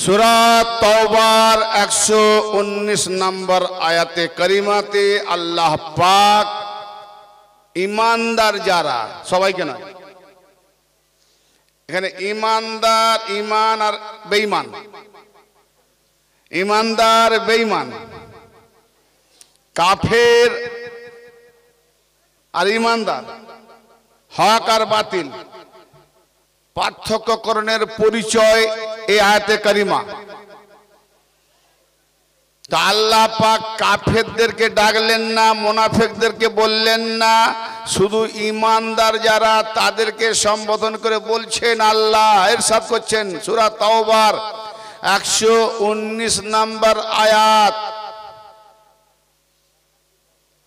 সূরা তাওবার 119 নম্বর আয়াতে কারিমাতে আল্লাহ পাক ঈমানদার যারা, সবাইকে নয়, এখানে ঈমানদার, ঈমান আর বেঈমান, ঈমানদার বেঈমান, কাফের আর ঈমানদার, হক আর বাতিল পার্থক্যকরণের পরিচয় এই আয়াতে কারিমা। তা আল্লাহ পাক কাফেরদেরকে ডাকলেন না, মুনাফিকদেরকে বললেন না, শুধু ঈমানদার যারা তাদেরকে সম্বোধন করে বলছেন। আল্লাহ ইরশাদ করছেন সূরা তাওবার 119 নম্বর আয়াত।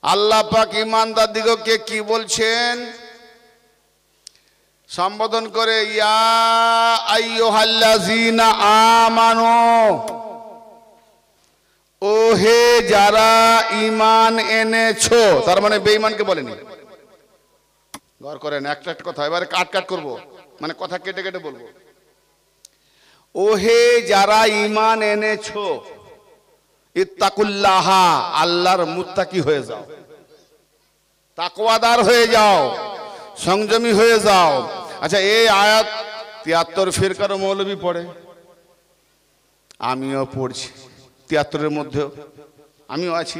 আল্লাহ পাক ঈমানদার দিগকে কি বলছেন সম্বোধন করে? ইয়া আইয়ুহাল্লাযীনা আমানু, ও হে যারা ঈমান এনেছো। তার মানে বেঈমানকে বলেনি। গৌর করেন, একটা একটা কথা এবারে কাট করব, মানে কথা কেটে কেটে বলবো। ও হে যারা ঈমান এনেছো, ইত্তাকুল্লাহা, আল্লাহর মুত্তাকি হয়ে যাও, তাকওয়াদার হয়ে যাও, সংযমী হয়ে যাও। আচ্ছা, এই আয়াত 73 ফিরকার মৌলবী পড়ে, আমিও পড়ছি, 73-এর মধ্যেও আমিও আছি।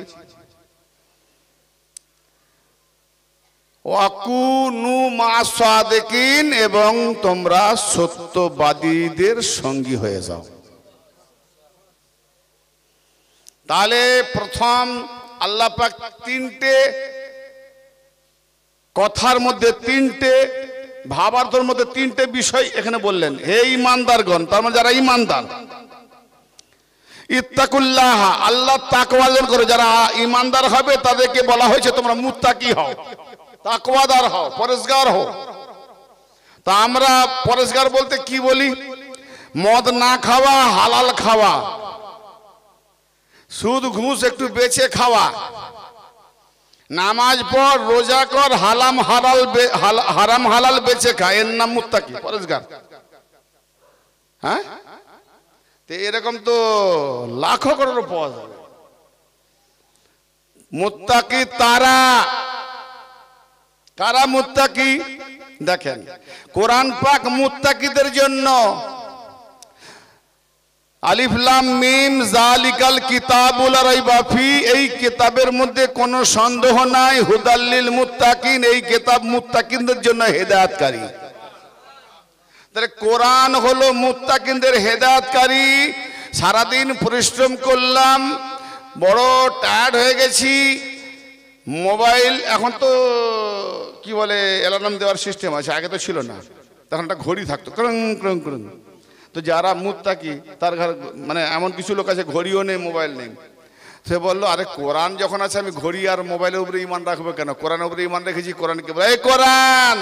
ওয়াকুনু মা'আস সাদিকিন, এবং তোমরা সত্যবাদীদের সঙ্গী হয়ে যাও। তাহলে প্রথম আল্লাহ পাক তিনটে কথার মধ্যে, তিনটে ভাবার্থের মধ্যে তিনটে বিষয় এখানে বললেন। হে ঈমানদারগণ, তার মানে যারা ঈমানদার, ইত্তাকুল্লাহ, আল্লাহ তাকওয়া অর্জন করো। যারা ঈমানদার হবে তাদেরকে বলা হয়েছে তোমরা মুত্তাকি হও, তাকওয়াদার হও, পরেজগার হও। তা আমরা পরেজগার বলতে কি বলি? মদ না খাওয়া, হালাল খাওয়া, সুদ ঘুষ একটু বেঁচে খাওয়া, নামাজ পড়, রোজা কর, হারাম হালাল বেঁচে খা, এর নাম মুত্তাকি, পরেজগার। হ্যাঁ, তো এরকম তো লাখো করোড় পাওয়া যাবে। মুত্তাকি তারা, কারা মুত্তাকি? দেখেন, কোরআন পাক মুত্তাকিদের জন্য আলিফ লাম মিম যালিকাল কিতাবুল লা রাইবা ফি, এই কিতাবের মধ্যে কোনো সন্দেহ নাই, হুদাল লিল মুত্তাকিন, এই কিতাব মুত্তাকিনদের জন্য হেদায়েতকারী। তাহলে কোরআন হলো মুত্তাকিনদের হেদায়েতকারী। সারাদিন পরিশ্রম করলাম, বড় টায়ার্ড হয়ে গেছি, মোবাইল, এখন তো কি বলে অ্যালার্ম দেওয়ার সিস্টেম আছে, আগে তো ছিল না, তখন একটা ঘড়ি থাকতো, ক্রং ক্রং ক্রং। তো যারা মুত্তাকি তার ঘর, মানে এমন কিছু লোক আছে ঘড়িও নেই, মোবাইল নেই। সে বললো, আরে কোরআন যখন আছে আমি ঘড়ি আর মোবাইলের উপরে ঈমান রাখবো কেন? কোরআনের উপরে ঈমান রেখেছি। কোরআনকে বলে, এই কোরআন,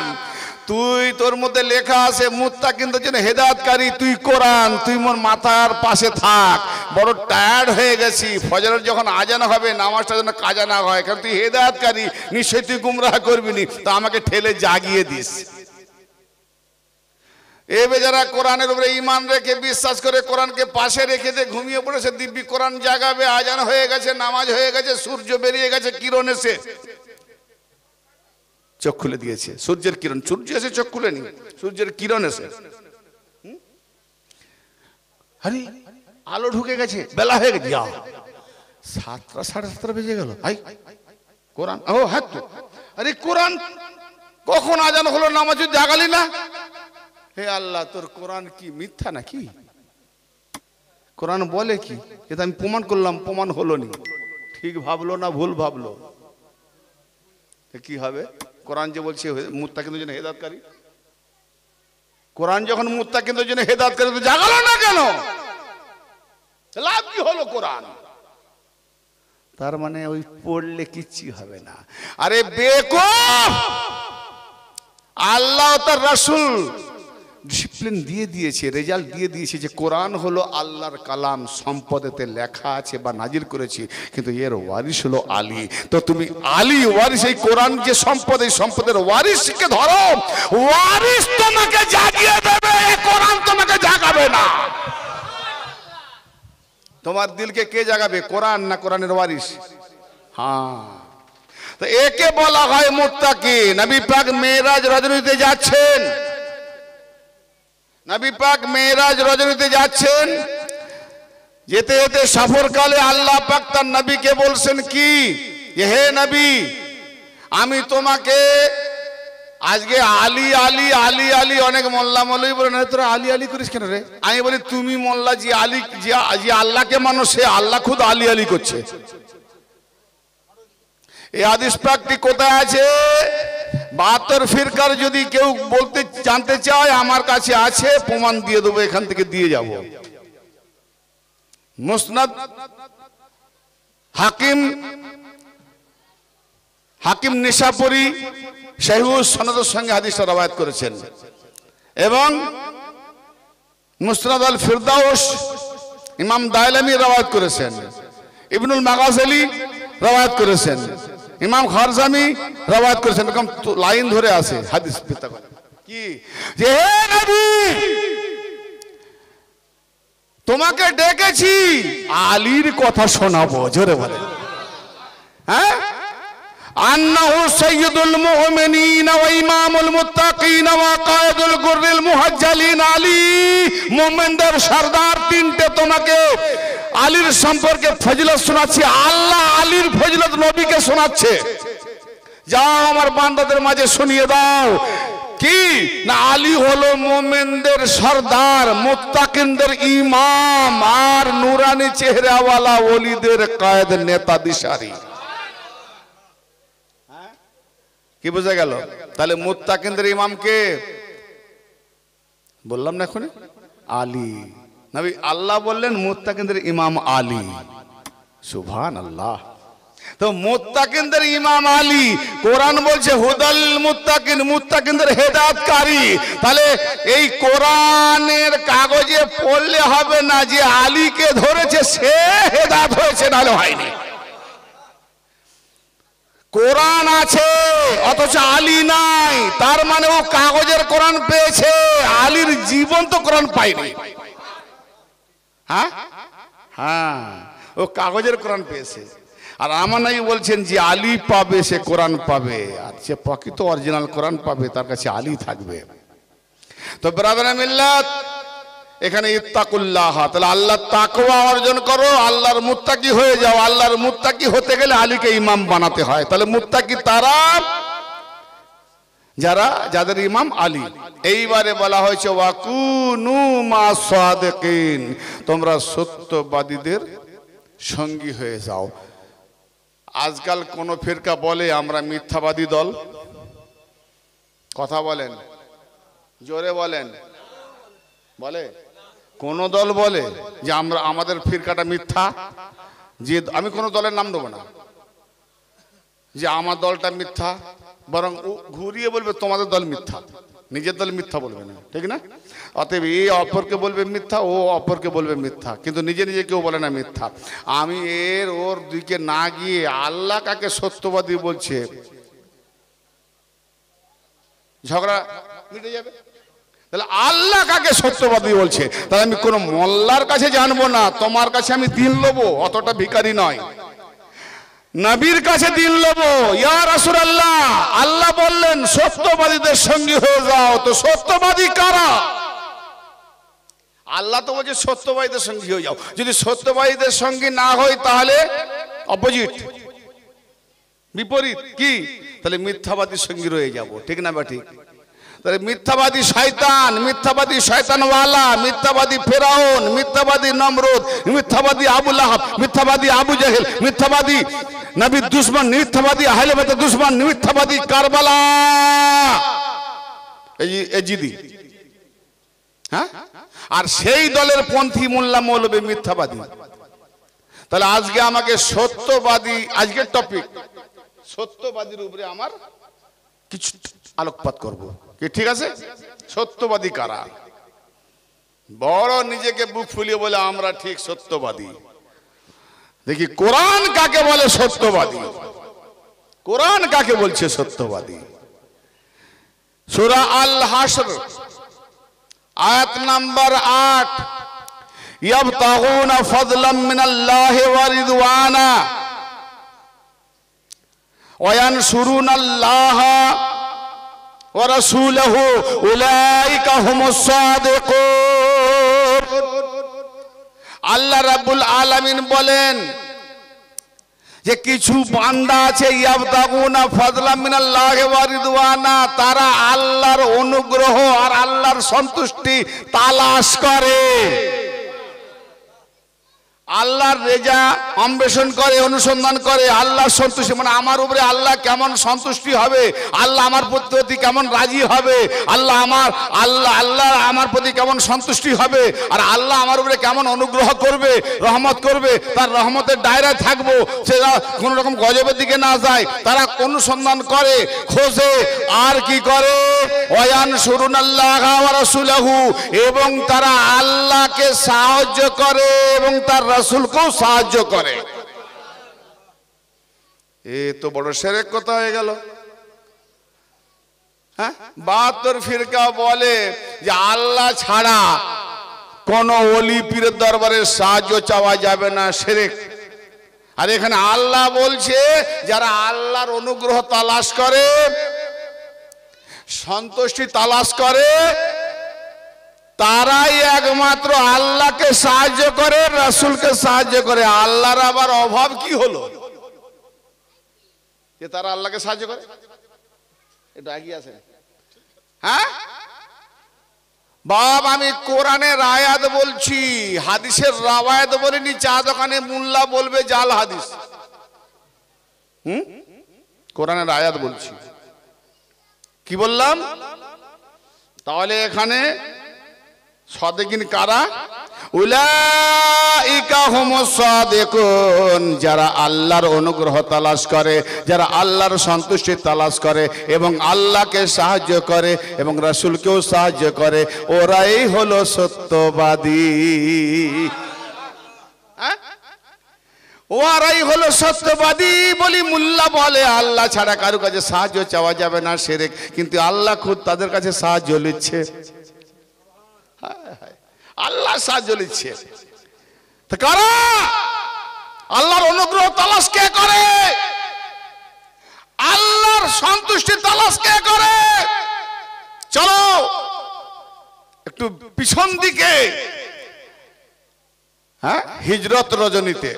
তুই, তোর মধ্যে লেখা আছে মুত্তাকিনদের জন্য হেদায়েতকারী, তুই কোরআন, তুই মোর মাথার পাশে থাক। বড় টায়ার্ড হয়ে গেছি, ফজরের যখন আজান হবে নামাজটা যেন কাজা না হয়, কারণ তুই হেদায়েতকারী, নিশ্চয়ই তুই গুমরাহ করবি নি, তা আমাকে ঠেলে জাগিয়ে দিস। এ বেচারা কোরআনের উপরে ঈমান রেখে, বিশ্বাস করে কোরআনকে পাশে রেখে দিয়ে ঘুমিয়ে পড়েছে। দিব্যি কোরআন জাগাবে, আজান হয়ে গেছে, নামাজ হয়ে গেছে, সূর্য বেরিয়ে গেছে, কিরণ এসে চোখ খুলে দিয়েছে। সূর্যের কিরণ, সূর্য এসে চোখ খুলে নি, সূর্যের কিরণ এসে, আরে আলো ঢুকে গেছে, বেলা হয়ে গেছে, 7টা 7:30 বেজে গেল। কোরআন, ও হ্যাঁ তো, আরে কোরআন কখন আজান হলো, নামাজ জাগালি না? হে আল্লাহ, তোর কোরআন কি মিথ্যা নাকি? কোরআন বলে কি? এটা আমি প্রমাণ করলাম, প্রমাণ হলো নি। ঠিক ভাবলো না ভুল ভাবলো? কি হবে? কোরআন যে বলছে মুত্তাকিনদের জন্য হেদায়েতকারী, কোরআন যখন মুত্তাকিনদের জন্য হেদায়েতকারী, তো জাগালো না কেন? লাভ কি হলো কোরআন? তার মানে ওই পড়লে কিচ্ছু হবে না। আরে বেকুফ, আল্লাহ তার রাসূল ডিসিপ্লিন দিয়ে দিয়েছে, রেজাল্ট দিয়ে দিয়েছে যে কোরআন হলো আল্লাহর কালাম, সম্পদেতে লেখা আছে বা নাজিল করেছি, কিন্তু এর ওয়ারিস হলো আলী। তো তুমি আলী ওয়ারিস, এই কোরআন যে সম্পদ, এই সম্পদের ওয়ারিসকে ধরো, ওয়ারিস তোমাকে জাগিয়ে দেবে, এই কোরআন তোমাকে জাগাবে না। তোমার দিলকে কে জাগাবে? কোরআন না কোরআনের ওয়ারিস? হ্যাঁ, তো একে বলা হয় মুত্তাকি। নবী পাক মেরাজ রজনীতে যাচ্ছেন, নবী পাক মেরাজ রজনীতে যাচ্ছেন। যেতে যেতে সফরকালে আল্লাহ পাক তার নবীকে বলছেন কি, হে নবী, আমি তোমাকে আজকে আলী আলী আলী আলী, অনেক মোল্লা মৌলভী বলে না তোরা আলী আলী করিস কেন রে? আমি বলি তুমি মোল্লা, যে আলী, যে আল্লাহকে মানো সে আল্লাহ খুদ আলী আলী করছে। এই হাদিস পাকটি কোথায় আছে? 72 ফিরকার যদি কেউ বলতে জানতে চায় আমার কাছে আছে, প্রমাণ দিয়ে দেবো, এখান থেকে দিয়ে যাব। মুসনাদ হাকিম, হাকিম নিশাপুরি সহিহ সনদের সঙ্গে হাদিসটা রওয়ায়াত করেছেন, এবং মুসনাদ আল ফিরদাউস ইমাম দাইলামি রওয়ায়াত করেছেন, ইবনুল মাগাজিলি রওয়ায়াত করেছেন, ইমাম খারজামি রওয়ায়াত করেছেন। এরকম লাইন ধরে আছে হাদিস পিতা কি, যে হে নবী, তোমাকে ডেকেছি আলীর কথা শোনাবো। জোরে বলে, হ্যাঁ, আন্নাহু সাইয়্যিদুল মুমিনিন ওয়া ইমামুল মুত্তাকিন ওয়া কায়েদুল গুররিল মুহাজ্জালিন আলী, মুমিনদের সরদার। তিনটে তোমাকে আলীর সম্পর্কে ফজিলত শোনাচ্ছি। আল্লাহ আলীর ফজিলত নবীকে শোনাচ্ছে। যাও আমার বান্দাদের মাঝে শুনিয়ে দাও কি না, আলী হলো মুমিনদের সরদার, মুত্তাকিনদের ইমাম, আর নুরানি চেহারাওয়ালা ওলিদের কায়েদ, নেতা দিশারি। কি বোঝা গেল? তাহলে মুত্তাকিনদের ইমাম কে? বললাম না এখন, আলী। নবী আল্লাহ বললেন মুত্তাকিনদের ইমাম আলী। সুবহানাল্লাহ। তো মুত্তাকিনদের ইমাম আলী, কোরআন বলছে হুদাল মুত্তাকিন, মুত্তাকিনদের হেদায়েতকারী। তাহলে এই কোরআনের কাগজে পড়লে হবে না যে আলীকে ধরেছে সে হেদায়েত হয়েছে, নাহলে হয়নি। কোরআন আছে অথচ আলী নাই, তার মানে ও কাগজের কোরআন পেয়েছে, আলীর জীবন্ত কোরআন পায়নি। হ্যাঁ হ্যাঁ, ও কাগজের কোরআন পেয়েছে। আর আমার নাই বলছেন যে আলী পাবে সে কোরআন পাবে, আর যে প্রকৃত অরিজিনাল কোরআন পাবে তার কাছে আলী থাকবে। তো ব্রাদার মিল্লাত, এখানে ইত্তাকুল্লাহ, তাহলে আল্লাহর তাকওয়া অর্জন করো, আল্লাহর মুত্তাকি হয়ে যাও। আল্লাহর মুত্তাকি হতে গেলে আলীকে ইমাম বানাতে হয়। তাহলে মুত্তাকি তারা যারা, যাদের ইমাম আলী। এইবারে বলা হয়েছে ওয়াকুনু মাস সাদিকিন, তোমরা সত্যবাদীদের সঙ্গী হয়ে যাও। আজকাল কোন ফিরকা বলে আমরা মিথ্যাবাদী দল? কথা বলেন, জোরে বলেন। বলে কোন দল বলে যে আমরা, আমাদের ফিরকাটা মিথ্যা? যে আমি কোন দলের নাম দেবো না যে আমার দলটা মিথ্যা, বরং ঘুরিয়ে বলবে তোমাদের দল মিথ্যা, নিজের দল মিথ্যা বলবে না, ঠিক না? অতএব এ অপরকে বলবে মিথ্যা, ও অপরকে বলবে মিথ্যা, কিন্তু নিজে নিজে কেউ বলে না মিথ্যা। আমি এর ওর দিকে না গিয়ে আল্লাহ কাকে সত্যবাদী বলছে, ঝগড়া মিটে যাবে। তাহলে আল্লাহ কাকে সত্যবাদী বলছে, তাহলে আমি কোন মোল্লার কাছে জানবো না, তোমার কাছে আমি দিন লবো, অতটা ভিখারি নয়। নবীর কাছে দিন লবো। ইয়া রাসূলুল্লাহ, আল্লাহ বললেন সত্যবাদীদের সঙ্গী হয়ে যাও। তো সত্যবাদী কারা? আল্লাহ তো বলছে সত্যবাদীদের সঙ্গী হয়ে যাও। যদি সত্যবাদীদের সঙ্গী না হয় তাহলে অপোজিট, বিপরীত কি? তাহলে মিথ্যাবাদীর সঙ্গী রয়ে যাব, ঠিক না? বা ঠিক। তাহলে মিথ্যাবাদী শয়তান, মিথ্যাবাদী শয়তানওয়ালা, মিথ্যাবাদী ফেরাউন, মিথ্যাবাদী নমরুদ, মিথ্যাবাদী আবু লাহাব, মিথ্যাবাদী আবু জেহেল, মিথ্যাবাদী নবীর দুশমন, মিথ্যাবাদী আহলে বাইতের দুশমন, মিথ্যাবাদী কারবালা এজিদি, হ্যাঁ, আর সেই দলের পন্থী মোল্লা মৌলবী মিথ্যাবাদী। তাহলে আজকে আমাকে সত্যবাদী, আজকের টপিক সত্যবাদীর উপরে আমার কিছু আলোকপাত করব, কি ঠিক আছে? সত্যবাদী কারা? বড় নিজেকে বুক ফুলিয়ে বলে আমরা ঠিক সত্যবাদী। দেখি কোরআন কাকে বলে সত্যবাদী, কোরআন কাকে বলছে সত্যবাদী। সূরা আল হাসর আয়াত নাম্বার 8, ইয়াবতাগুনা ফাদলাম মিনাল্লাহি ওয়া রিদওয়ানা ওয়া ইয়ানসুরুনাল্লাহা ওয়া রাসূলাহু উলাইকা হুমুস সাদিকুন। আল্লাহ রাব্বুল আলামিন বলেন যে কিছু বান্দা আছে ইয়াবতাগুনা ফাদলাম মিনাল্লাহি ওয়া রিদওয়ানা, তারা আল্লাহর অনুগ্রহ আর আল্লাহর সন্তুষ্টি তালাশ করে, আল্লাহর রেজা অন্বেষণ করে, অনুসন্ধান করে, আল্লাহর সন্তুষ্টি মানে আমার উপরে আল্লাহ কেমন সন্তুষ্টি হবে, আল্লাহ আমার প্রতি কেমন রাজি হবে, আল্লাহ আমার প্রতি কেমন সন্তুষ্টি হবে, আর আল্লাহ আমার উপরে কেমন অনুগ্রহ করবে, রহমত করবে, তার রহমতের দায়রায় থাকবো, সেটা কোনো রকম গজবের দিকে না যায়, তারা অনুসন্ধান করে, খোঁজে, আর কি করে ওয়ায়ানসুরুনাল্লাহা ওয়া রাসূলাহু, এবং তারা আল্লাহকে সাহায্য করে এবং তার রাসূলকেও সাহায্য করে। এ তো বড় শিরক কথা হয়ে গেল। হ্যাঁ, 72 ফিরকা বলে যে আল্লাহ ছাড়া কোন ওলি পীরের দরবারে সাহায্য চাওয়া যাবে না, শিরক। আর এখানে আল্লাহ বলছে যারা আল্লাহর অনুগ্রহ তালাশ করে, সন্তুষ্টি তালাশ করে, তারাই একমাত্র আল্লাহকে সাহায্য করে, রাসূলকে সাহায্য করে। আল্লাহর আবার অভাব কি হলো যে তারা আল্লাহকে সাহায্য করে? এটা আগিয়ে আছে। হ্যাঁ বাপ, আমি কোরআনের আয়াত বলছি, হাদিসের রাওয়ায়াত বলিনি। চা দোকানে মুল্লা বলবে জাল হাদিস। কোরআনের আয়াত বলছি। কি বললাম? তাহলে এখানে সাদিকিন কারা? উলাইকা হুমুস সাদিকুন, যারা আল্লাহর অনুগ্রহ তালাশ করে, যারা আল্লাহর সন্তুষ্টি তালাশ করে এবং আল্লাহকে সাহায্য করে এবং রাসূলকেও সাহায্য করে, ওরাই হলো সত্যবাদী। ওরাই হলো সত্যবাদী বলি মুল্লা বলে আল্লাহ ছাড়া কারো কাছে সাহায্য চাওয়া যাবে না, শিরক। কিন্তু আল্লাহ খুদ তাদের কাছে সাহায্য নিচ্ছে, আল্লাহ সাহায্য নিচ্ছে। কারা আল্লাহর অনুগ্রহ তালাশ কে করে? আল্লাহর সন্তুষ্টি তালাশ কে করে? চলো একটু পিছন দিকে, হ্যাঁ, হিজরত রজনীতে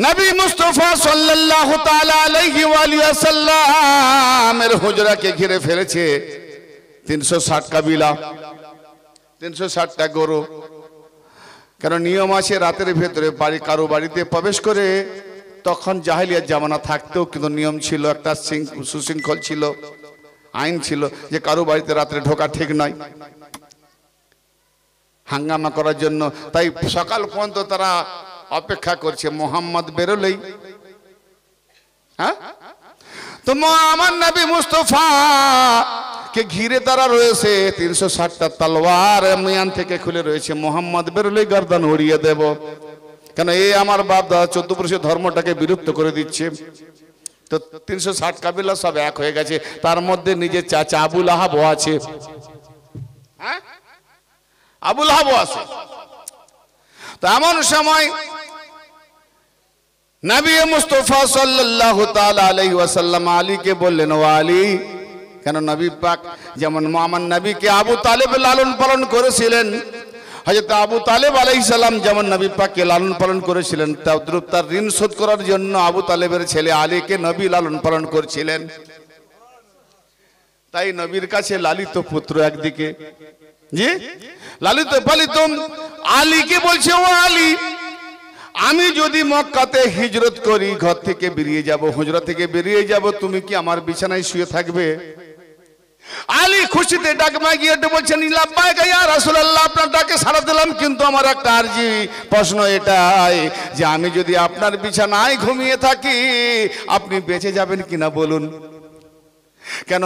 নবী মুস্তাফা সাল্লাল্লাহু তাআলা আলাইহি ওয়া আলিহি ওয়াসাল্লামের হুজরাকে ঘিরে ফেলেছে 360 কাবিলা, 360টা গরু। কারণ নিয়ম আছে রাতের ভেতরে বাড়ি কারো বাড়িতে প্রবেশ করে, তখন জাহেলিয়াত জামানা থাকতেও কিন্তু নিয়ম ছিল, একটা সুশৃঙ্খল ছিল, আইন ছিল যে কারো বাড়িতে রাত্রে ঢোকা ঠিক নয়, হাঙ্গামা করার জন্য। তাই সকাল পর্যন্ত তারা অপেক্ষা করছে মোহাম্মদ বেরোলেই। হ্যাঁ, তো আমার নবী মুস্তাফা কে ঘিরে তারা রয়েছে, 360টা তলোয়ার মিয়ান থেকে খুলে রয়েছে। মোহাম্মদ বেরোলেই গর্দান উড়িয়ে দেব, কেন এই আমার বাপ দাদা 14 পুরুষের ধর্মটাকে বিলুপ্ত করে দিচ্ছে। তো 360 কাবিলা সব এক হয়ে গেছে, তার মধ্যে নিজের চাচা আবু লাহাবও আছে। হ্যাঁ, আবু লাহাবও আছে। তো এমন সময় নবী মুস্তাফা সাল্লাল্লাহু তাআলা আলাইহি ওয়াসাল্লাম আলীকে বললেন, ও আলী, কেন নবী পাক যেমন আমার নবীকে আবু তালেব লালন পালন করেছিলেন, হযরত আবু তালেব আলাইহিস সালাম যেমন নবী পাককে লালন পালন করেছিলেন, তার ঋণ শোধ করার জন্য আবু তালেবের ছেলে আলীকে নবী লালন পালন করেছিলেন। তাই নবীর কাছে লালিত পুত্র একদিকে, জি লালিত পালিত আলীকে বলছে, ও আলী, আমি যদি মক্কাতে হিজরত করি, ঘর থেকে বেরিয়ে যাব, হুজরা থেকে বেরিয়ে যাব, তুমি কি আমার বিছানায় শুয়ে থাকবে? আলী খুশিতে ডাক মাগিয়ে বলছেন, লাব্বাইক ইয়া রাসূলুল্লাহ, আপনার ডাকে সাড়া দিলাম, কিন্তু আমার একটা আরজি প্রশ্ন এটাই যে আমি যদি আপনার বিছানায় ঘুমিয়ে থাকি, আপনি বেঁচে যাবেন কিনা বলুন। কেন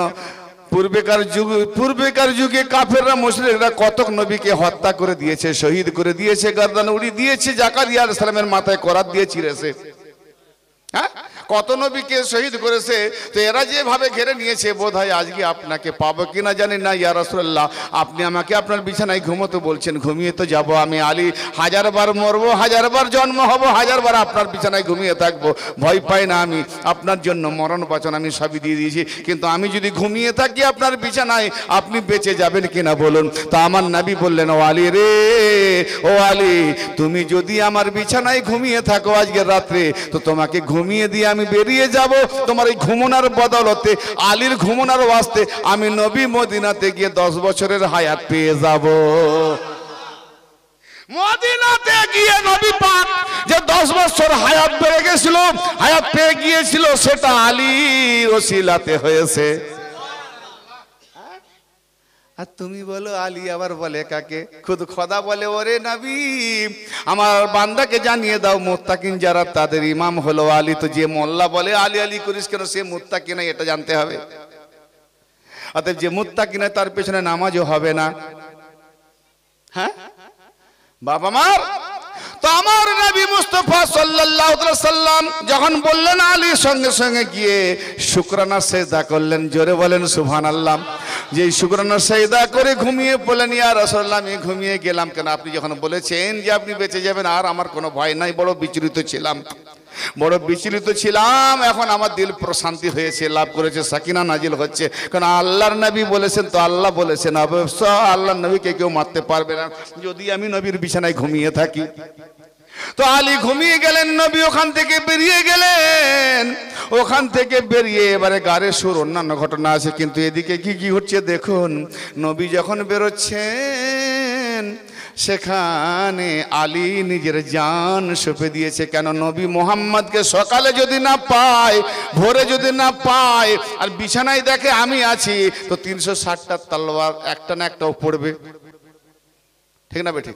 পূর্বেকার যুগে কাফেররা মুশরিকরা কতক নবীকে হত্যা করে দিয়েছে, শহীদ করে দিয়েছে, গর্দান উড়িয়ে দিয়েছে, জাকারিয়া আলাইহিস সালামের মাথায় করাত দিয়ে ছিঁড়েছে। হ্যাঁ, কত নবীকে শহীদ করেছে। তো এরা যেভাবে ঘিরে নিয়েছে, বোধ হয় আজকে আপনাকে পাবো কিনা জানি না। ইয়া রাসূলুল্লাহ, আপনি আমাকে আপনার বিছানায় ঘুমোতে বলছেন, ঘুমিয়ে তো যাব আমি। আলী, 1000বার মরবো, 1000বার জন্ম হব, 1000বার আপনার বিছানায় ঘুমিয়ে থাকবো, ভয় পাই না আমি। আপনার জন্য মরণ বাঁচন আমি সবই দিয়ে দিয়েছি, কিন্তু আমি যদি ঘুমিয়ে থাকি আপনার বিছানায়, আপনি বেঁচে যাবেন কিনা বলুন। তা আমার নবী বললেন, ও আলী রে, ও আলী, তুমি যদি আমার বিছানায় ঘুমিয়ে থাকো আজকের রাত্রে, তো তোমাকে ঘুমিয়ে দিয়ে আমি বেরিয়ে যাব। তোমার এই ঘুমনার বদলতে, আলীর ঘুমনার ওয়াস্তে আমি নবী মদিনাতে গিয়ে 10 বছরের হায়াত পেয়ে যাব। মদিনাতে গিয়ে নবী পাক যে 10 বছর হায়াত বেড়ে গেছিল, হায়াত পেয়ে গিয়েছিল, সেটা আলীর ওসিলাতে হয়েছে। আর তুমি বলো আলী আবার বলে কাকে? খুদ খোদা বলে, ওরে নবী, আমার বান্দাকে জানিয়ে দাও মুত্তাকিন যারা তাদের ইমাম হলো আলী। তো যে মোল্লা বলে আলী আলী করিস কেন, সে মুত্তাকিন নয়, এটা জানতে হবে। অতএব যে মুত্তাকিন নয় তার পেছনে নামাজও হবে না। হ্যাঁ বাবা মার, তো আমার নবী মুস্তাফা সাল্লাল্লাহু আলাইহি সাল্লাম যখন বললেন, আলী সঙ্গে সঙ্গে গিয়ে শুকরানা সেজদা করলেন। জোরে বলেন সুবহানাল্লাহ। যে শুকরানা সেজদা করে ঘুমিয়ে পড়লেন, ইয়া রাসূলুল্লাহ আমি ঘুমিয়ে গেলাম। কেন? আপনি যখন বলেছেন যে আপনি বেঁচে যাবেন, আর আমার কোনো ভয় নাই। বড় বিচলিত ছিলাম, বড় বিচলিত ছিলাম। এখন আমার দিল প্রশান্তি হয়েছে, লাভ করেছে, সাকিনা নাজিল হচ্ছে। কারণ আল্লাহর নবী বলেছেন, তো আল্লাহ বলেছেন, অবশ্য আল্লাহর নবীকে কেউ মারতে পারবে না যদি আমি নবীর বিছানায় ঘুমিয়ে থাকি। তো আলী ঘুমিয়ে গেলেন, নবী ওখান থেকে বেরিয়ে গেলেন। ওখান থেকে বেরিয়ে এবারে গারে সুর, অন্যান্য ঘটনা আছে, কিন্তু এদিকে কি কি হচ্ছে দেখুন। নবী যখন বেরোচ্ছেন, সেখানে আলী নিজের জান সঁপে দিয়েছে। কেন? নবী মোহাম্মদকে সকালে যদি না পায়, ভোরে যদি না পায়, আর বিছানায় দেখে আমি আছি, তো 360টা তলোয়ার একটা না একটাও পড়বে। ঠিক না বেঠিক?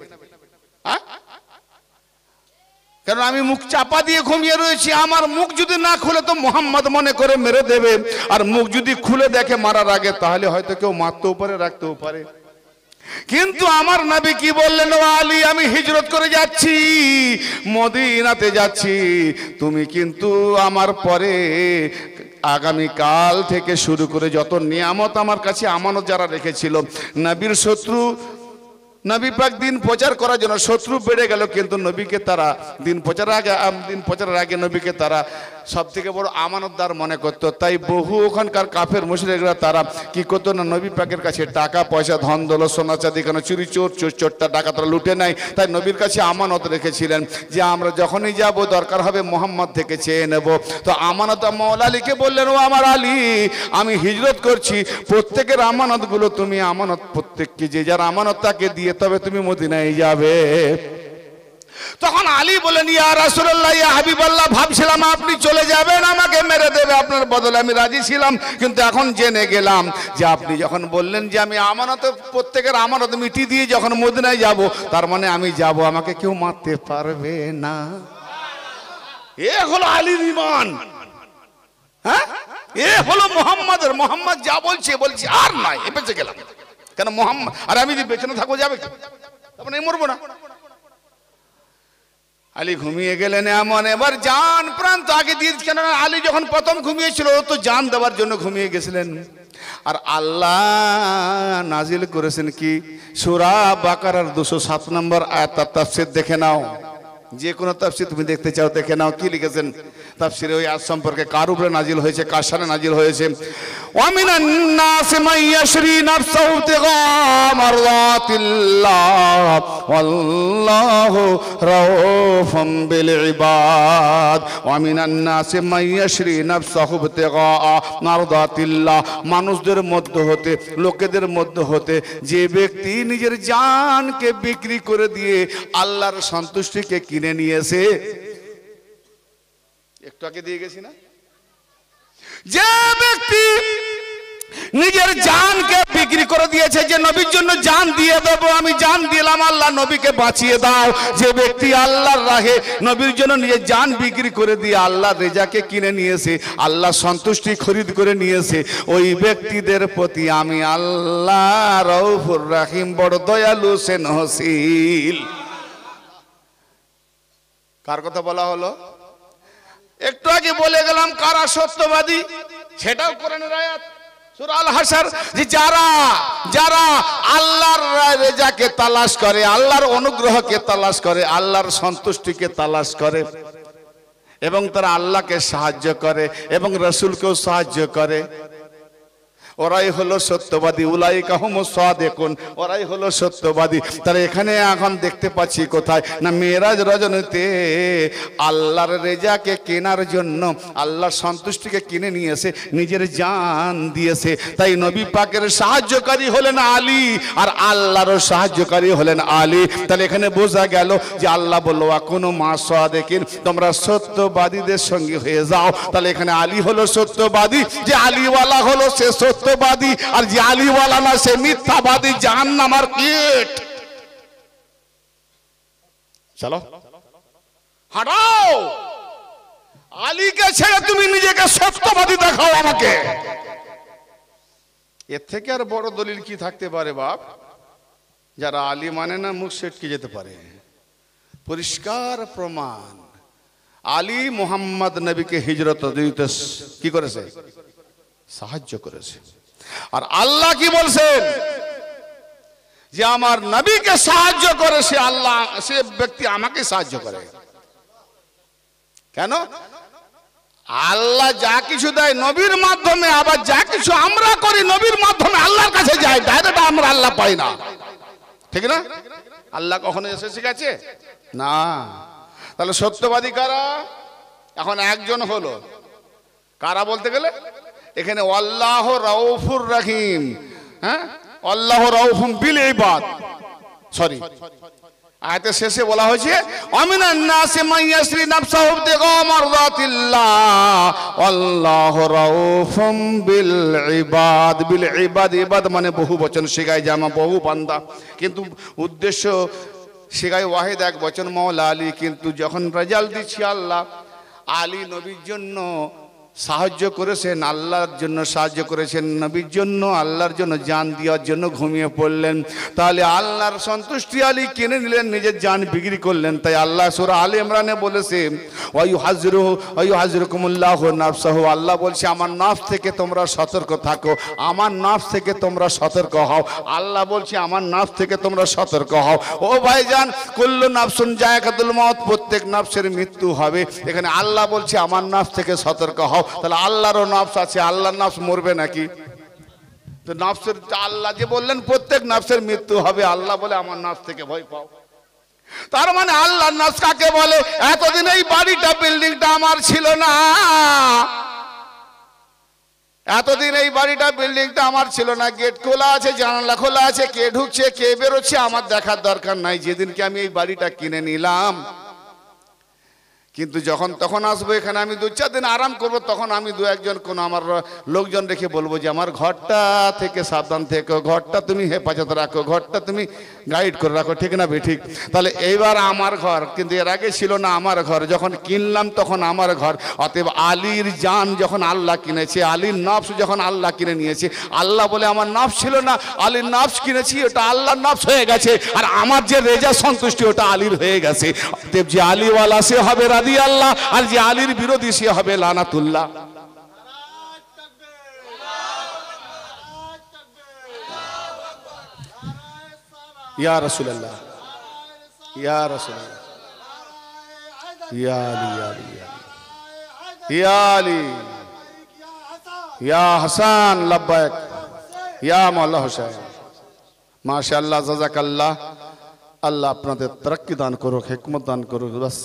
কারণ আমি মুখ চাপা দিয়ে ঘুমিয়ে রয়েছি। আমার মুখ যদি না খুলে তো মোহাম্মদ মনে করে মেরে দেবে, আর মুখ যদি খুলে দেখে মারার আগে, তাহলে হয়তো কেউ মারতেও পারে, রাখতেও পারে। কিন্তু আমার নবী কি বললেন, ও আলী, আমি হিজরত করে যাচ্ছি, মদিনাতে যাচ্ছি। তুমি কিন্তু আমার পরে আগামী কাল থেকে শুরু করে যত নিয়ামত আমার কাছে আমানত যারা রেখেছিল, নবীর শত্রু, নবী পাক দিন প্রচার করার জন্য শত্রু বেড়ে গেল, কিন্তু নবীকে তারা দিন প্রচারের আগে নবীকে তারা সব থেকে বড় আমানতদার মনে করত। তাই বহু ওখানকার কাফের মুশরিকরা তারা কি করতো না, নবী পাকের কাছে টাকা পয়সা, ধন দৌলত, সোনা চাঁদি, কেন চুরি চোরটা ডাকাত তারা লুটে নেয়। তাই নবীর কাছে আমানত রেখেছিলেন যে আমরা যখনই যাব দরকার হবে মোহাম্মদ থেকে চেয়ে নেব। তো আমানত মওলা আলীকে বললেন, ও আমার আলী, আমি হিজরত করছি, প্রত্যেকের আমানতগুলো তুমি আমানত, প্রত্যেককে যে যার আমানত তাকে দিয়ে তবে তুমি মদিনায় যাবে। তখন আলী বলেন, ইয়া রাসূলুল্লাহ, ইয়া হাবিবাল্লাহ, ভাবছিলাম আপনি চলে যাবেন, আমাকে মেরে দেবে, আপনার বদলে আমি রাজি ছিলাম, কিন্তু এখন জেনে গেলাম যে আপনি যখন বললেন যে আমি আমানত, প্রত্যেকের আমানত মিটিয়ে দিয়ে যখন মদিনায় যাব, তার মানে আমি যাব, আমাকে কেউ মারতে পারবে না। এ হলো আলীর ঈমান। হ্যাঁ, এ হলো মুহাম্মাদের। মুহাম্মদ যা বলছে আর নাই, এ বেঁচে গেলাম। কেন মুহাম্মদ, আর আমি যদি বেঁচে না থাকবো যাবে কি? তারপরে মরবো না। আলী ঘুমিয়ে গেলেন এমন, এবার জান প্রাণ তো আগে দিয়ে, কেন আলী যখন প্রথম ঘুমিয়েছিল ও তো জান দেওয়ার জন্য ঘুমিয়ে গেছিলেন। আর আল্লাহ নাজিল করেছেন কি, সূরা বাকারার 207 নম্বর আয়াত, তাফসীর দেখে নাও। যে কোনো তাফসীর তুমি দেখতে চাও দেখে নাও, কি লিখেছেন তাফসীরে ওই আয়াত সম্পর্কে, কার উপরে নাজিল হয়েছে, কার সাথে নাজিল হয়েছে। ওয়া মিনান নাসি মান ইয়াশরি নাফসাহু ইবতিগা মারদাতিল্লাহ ওয়াল্লাহু রাউফুম বিল ইবাদ। ওয়া মিনান নাসি মান ইয়াশরি নাফসাহু ইবতিগা মারদাতিল্লাহ, মানুষদের মধ্যে হতে, লোকেদের মধ্যে হতে যে ব্যক্তি নিজের জানকে বিক্রি করে দিয়ে আল্লাহর সন্তুষ্টিকে কিনে নিয়েছে। একটু আগে দিয়ে গেছি না, যে ব্যক্তি নিজের জানকে বিক্রি করে দিয়েছে, যে নবীর জন্য জান দিয়ে দেব, আমি জান দিলাম, আল্লাহ নবীকে বাঁচিয়ে দাও। যে ব্যক্তি আল্লাহর রাহে নবীর জন্য নিজের জান বিক্রি করে দিয়ে আল্লাহর রেজাকে কিনে নিয়েছে, আল্লাহ সন্তুষ্টি খরিদ করে নিয়েছে, ওই ব্যক্তিদের প্রতি আমি আল্লাহ রউফুর রাহিম, বড় দয়ালু স্নেহশীল। কার কথা বলা হলো? একটু আগে বলে গেলাম কারা সত্যবাদী, সেটাও কোরআনের আয়াত সূরা আল হাসর, যে যারা যারা আল্লাহর রেজাকে তালাশ করে, আল্লাহর অনুগ্রহকে তালাশ করে, আল্লাহর সন্তুষ্টিকে তালাশ করে এবং তারা আল্লাহকে সাহায্য করে এবং রাসূলকেও সাহায্য করে, ওরাই হলো সত্যবাদী। উলাইকা হুমুস সাদিকুন, ওরাই হলো সত্যবাদী। তারা এখানে এখন দেখতে পাচ্ছি কোথায় না, মেরাজ রজনীতে আল্লাহর রেজাকে কেনার জন্য, আল্লাহর সন্তুষ্টিকে কিনে নিয়েছে, নিজের জান দিয়েছে। তাই নবী পাকের সাহায্যকারী হলেন আলী, আর আল্লাহর সাহায্যকারী হলেন আলী। তাহলে এখানে বোঝা গেল যে আল্লাহ বলল আকুনু মা সাদিকিন, তোমরা সত্যবাদীদের সঙ্গে হয়ে যাও। তাহলে এখানে আলী হলো সত্যবাদী, যে আলীওয়ালা হলো সে সত্যবাদী, আর যে আলীওয়ালা না সে মিথ্যাবাদী, জাহান্নামের কীট। চলো হাঁটাও, আলীকে ছেড়ে তুমি নিজেকে সত্যবাদী দেখাও আমাকে। এর থেকে আর বড় দলিল কি থাকতে পারে বাপ? যারা আলী মানে না মুখ সেটকে যেতে পারে, পরিষ্কার প্রমাণ। আলী মুহাম্মদ নবীকে হিজরত দিতে কি করেছে? সাহায্য করেছে। আর আল্লাহ কি বলছেন? যে আমার নবীকে সাহায্য করে সে আল্লাহ, সে ব্যক্তি আমাকে সাহায্য করে। কেন? আল্লাহ যা কিছু দেয় নবীর মাধ্যমে, আবার যা কিছু আমরা করি নবীর মাধ্যমে আল্লাহর কাছে যায়, ডাইরেক্ট আমরা আল্লাহ পাই না, ঠিক না? আল্লাহ কখনো এসে শিখাচ্ছে না। তাহলে সত্যবাদী কারা? এখন একজন হলো, কারা বলতে গেলে এখানে আল্লাহ রাউফুর রহিম, হ্যাঁ, আল্লাহ রাউফুম বিল ইবাদ, সরি আয়াতের শেষে বলা হয়েছে আমিনান নাসি মান ইয়াসরি নাফসাহু বিগা মারদাতিল্লাহ আল্লাহু রাউফুম বিল ইবাদ। বিল ইবাদ, ইবাদ মানে বহু বচন শেখায়, জামা বহু বান্দা, কিন্তু উদ্দেশ্য শেখায় ওয়াহিদ এক বচন মাওলা আলী। কিন্তু যখন রেজাল্ট দিচ্ছি আল্লাহ, আলী নবীর জন্য সাহায্য করেছেন, আল্লাহর জন্য সাহায্য করেছেন, নবীর জন্য আল্লাহর জন্য জান দেওয়ার জন্য ঘুমিয়ে পড়লেন। তাহলে আল্লাহর সন্তুষ্টি আলী কিনে নিলেন, নিজের জান বিক্রি করলেন। তাই আল্লাহ সূরা আলে ইমরানে বলেছে ওয়াইউহাযিরুকুমুল্লাহু নাফসাহু, আল্লাহ বলছে আমার নফস থেকে তোমরা সতর্ক থাকো, আমার নফস থেকে তোমরা সতর্ক হও। আল্লাহ বলছে আমার নফস থেকে তোমরা সতর্ক হও। ও ভাইজান, কুল্লু নাফসুন যায়কাতুল মউত, প্রত্যেক নফসের মৃত্যু হবে। এখানে আল্লাহ বলছে আমার নফস থেকে সতর্ক হও। তাহলে আল্লাহরও নফস আছে, আল্লাহর নফস মরবে নাকি? তো নফসের আল্লাহ যে বললেন প্রত্যেক নফসের মৃত্যু হবে, আল্লাহ বলে আমার নফস থেকে ভয় পাও। তার মানে আল্লাহর নফস কাকে বলে? এতদিন এই বাড়িটা, বিল্ডিংটা আমার ছিল না, এতদিন এই বাড়িটা, বিল্ডিংটা আমার ছিল না, গেট খোলা আছে, জানালা খোলা আছে, কে ঢুকছে কে বেরোচ্ছে আমার দেখার দরকার নাই। যেদিনকে আমি এই বাড়িটা কিনে নিলাম, কিন্তু যখন তখন আসবো এখানে, আমি 2-4 দিন আরাম করবো, তখন আমি 2-1 কোনো আমার লোকজন রেখে বলবো যে আমার ঘরটা থেকে সাবধান থেকো, ঘরটা তুমি হেফাজত রাখো, ঘরটা তুমি গাইড করে রাখো, ঠিক না ঠিক? তাহলে এইবার আমার ঘর, কিন্তু এর আগে ছিল না আমার ঘর, যখন কিনলাম তখন আমার ঘর। অতএব আলীর জান যখন আল্লাহ কিনেছে, আলীর নফস যখন আল্লাহ কিনে নিয়েছে, আল্লাহ বলে আমার নফস ছিল না, আলীর নফস কিনেছি, ওটা আল্লাহর নফস হয়ে গেছে, আর আমার যে রেজা সন্তুষ্টি ওটা আলীর হয়ে গেছে। অতএব যে আলীওয়ালা সে হবে আল্লাহ, আর যে আলীর বিরোধী সে হবে লানাতুল্লাহ। ইয়া রাসূলুল্লাহ, ইয়া রাসূলুল্লাহ, ইয়া আলী, ইয়া আলী, ইয়া হাসান, লাব্বাইক, ইয়া মাওলা হোসেন। মাশাআল্লাহ, জাযাকাল্লাহ। আল্লাহ আপনাদের তরক্কি দান করুক, হিকমত দান করুক। বাস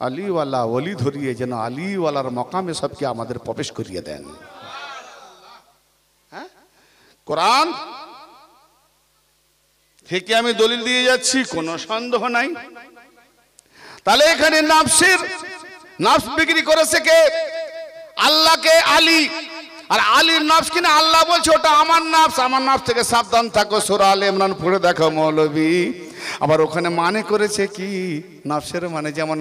আলীওয়ালা ওলি ধরিয়ে যেন আলীওয়ালার মকামে সবকে আমাদের প্রবেশ করিয়ে দেন। হ্যাঁ, কোরআন থেকে আমি দলিল দিয়ে যাচ্ছি, কোনো সন্দেহ নাই। তাহলে এখানে নফস বিক্রি করেছে কে? আল্লাহকে আলী, আর আলীর নফস কিনা আল্লাহ বলছে ওটা আমার নফস, আমার নফস থেকে সাবধান থাকো। সূরা আলে ইমরান পড়ে দেখো মৌলবী, আবার ওখানে মানে করেছে কি নফসের মানে, যেমন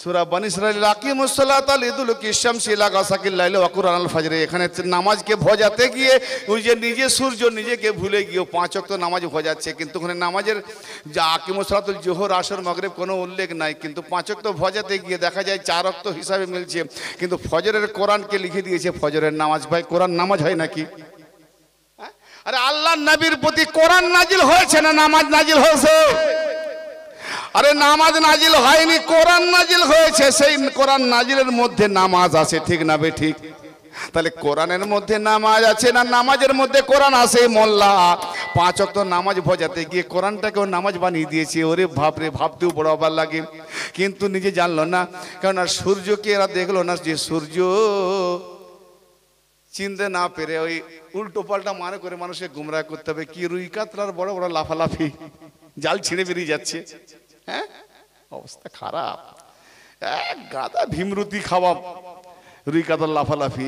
সূরা বনী ইসরাঈল আকিমুস সালাতা লিদুলুকি শামসি ইলা গাসাকিল লাইলি ওয়া কুরআনুল ফাজর, এখানে নামাজকে ভজাতে গিয়ে ওই যে নিজে সূর্য নিজেকে ভুলে গিয়ে 5 ওয়াক্ত নামাজ ভজাচ্ছে, কিন্তু ওখানে নামাজের যা আকিমুস সালাতুল জোহর আসর মাগরিব কোনো উল্লেখ নাই, কিন্তু 5 ওয়াক্ত ভজাতে গিয়ে দেখা যায় 4 ওয়াক্ত হিসাবে মিলছে, কিন্তু ফজরের কোরআনকে লিখে দিয়েছে ফজরের নামাজ। ভাই কোরআন নামাজ হয় নাকি? আরে আল্লাহর নবীর প্রতি কোরআন নাজিল হয়েছে না নামাজ নাজিল হয়েছে? আরে নামাজ নাজিল হয়নি, কোরআন নাজিল হয়েছে। সেই কোরআন নাজিলের মধ্যে নামাজ আছে, ঠিক না বে ঠিক? তাহলে কোরআনের মধ্যে নামাজ আছে না নামাজের মধ্যে কোরআন আছে? মোল্লা 5 ওয়াক্ত নামাজ ভজাতে গিয়ে কোরআনটাকেও নামাজ বানিয়ে দিয়েছে। ওরে বাপরে, ভাবতেও বড় অবাক লাগে, কিন্তু নিজে জানলো না। কারণ সূর্যকে এরা দেখলো না, যে সূর্য চিনতে না পেরে ওই উল্টো পাল্টা মানে করে মানুষকে গুমরাহ করতে হবে। কি রুই কাতলার বড় বড় লাফালাফি, জাল ছিঁড়ে বেরিয়ে যাচ্ছে। হ্যাঁ, অবস্থা খারাপ। এক গাদা ভীমরুতি খাওয়া রুই কাতলার লাফালাফি।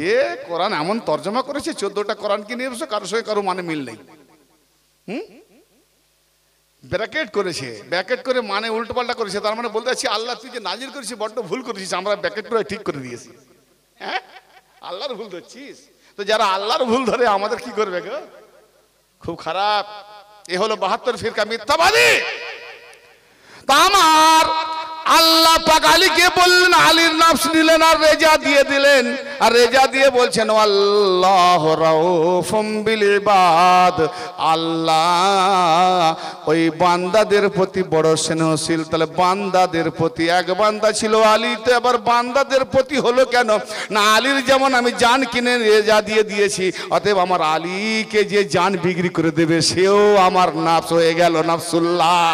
কোরআন এমন তর্জমা করেছে, 14টা কোরআনকে নিয়ে বসে, কারোর সঙ্গে কারো মানে মিল নেই। ব্র্যাকেট করেছে, ব্র্যাকেট করে মানে উল্টো পাল্টা করেছে। তার মানে বলতে চাচ্ছি আল্লাহ তুই যে নাজিল করেছিস বড্ড ভুল করেছিস, আমরা ব্র্যাকেট করে ঠিক করে দিয়েছি। হ্যাঁ, আল্লাহর ভুল ধরছিস তো, যারা আল্লাহর ভুল ধরে আমাদের কি করবে গো? খুব খারাপ। এ হলো 72 ফিরকা মিথ্যাবাদী। তা আমার আল্লাহ পাক আলীকে বললেন, আলীর নফস নিলেন আর রেজা দিয়ে দিলেন, আর রেজা দিয়ে বলছেন আল্লাহু রাউফুম বিল ইবাদ, আল্লাহ ওই বান্দাদের প্রতি বড় স্নেহশীল। তাহলে বান্দাদের প্রতি, এক বান্দা ছিল আলী, তো আবার বান্দাদের প্রতি হলো কেন না? আলীর যেমন আমি জান কিনে রেজা দিয়ে দিয়েছি, অতএব আমার আলীকে যে জান বিক্রি করে দেবে সেও আমার নফস হয়ে গেল নফসুল্লাহ।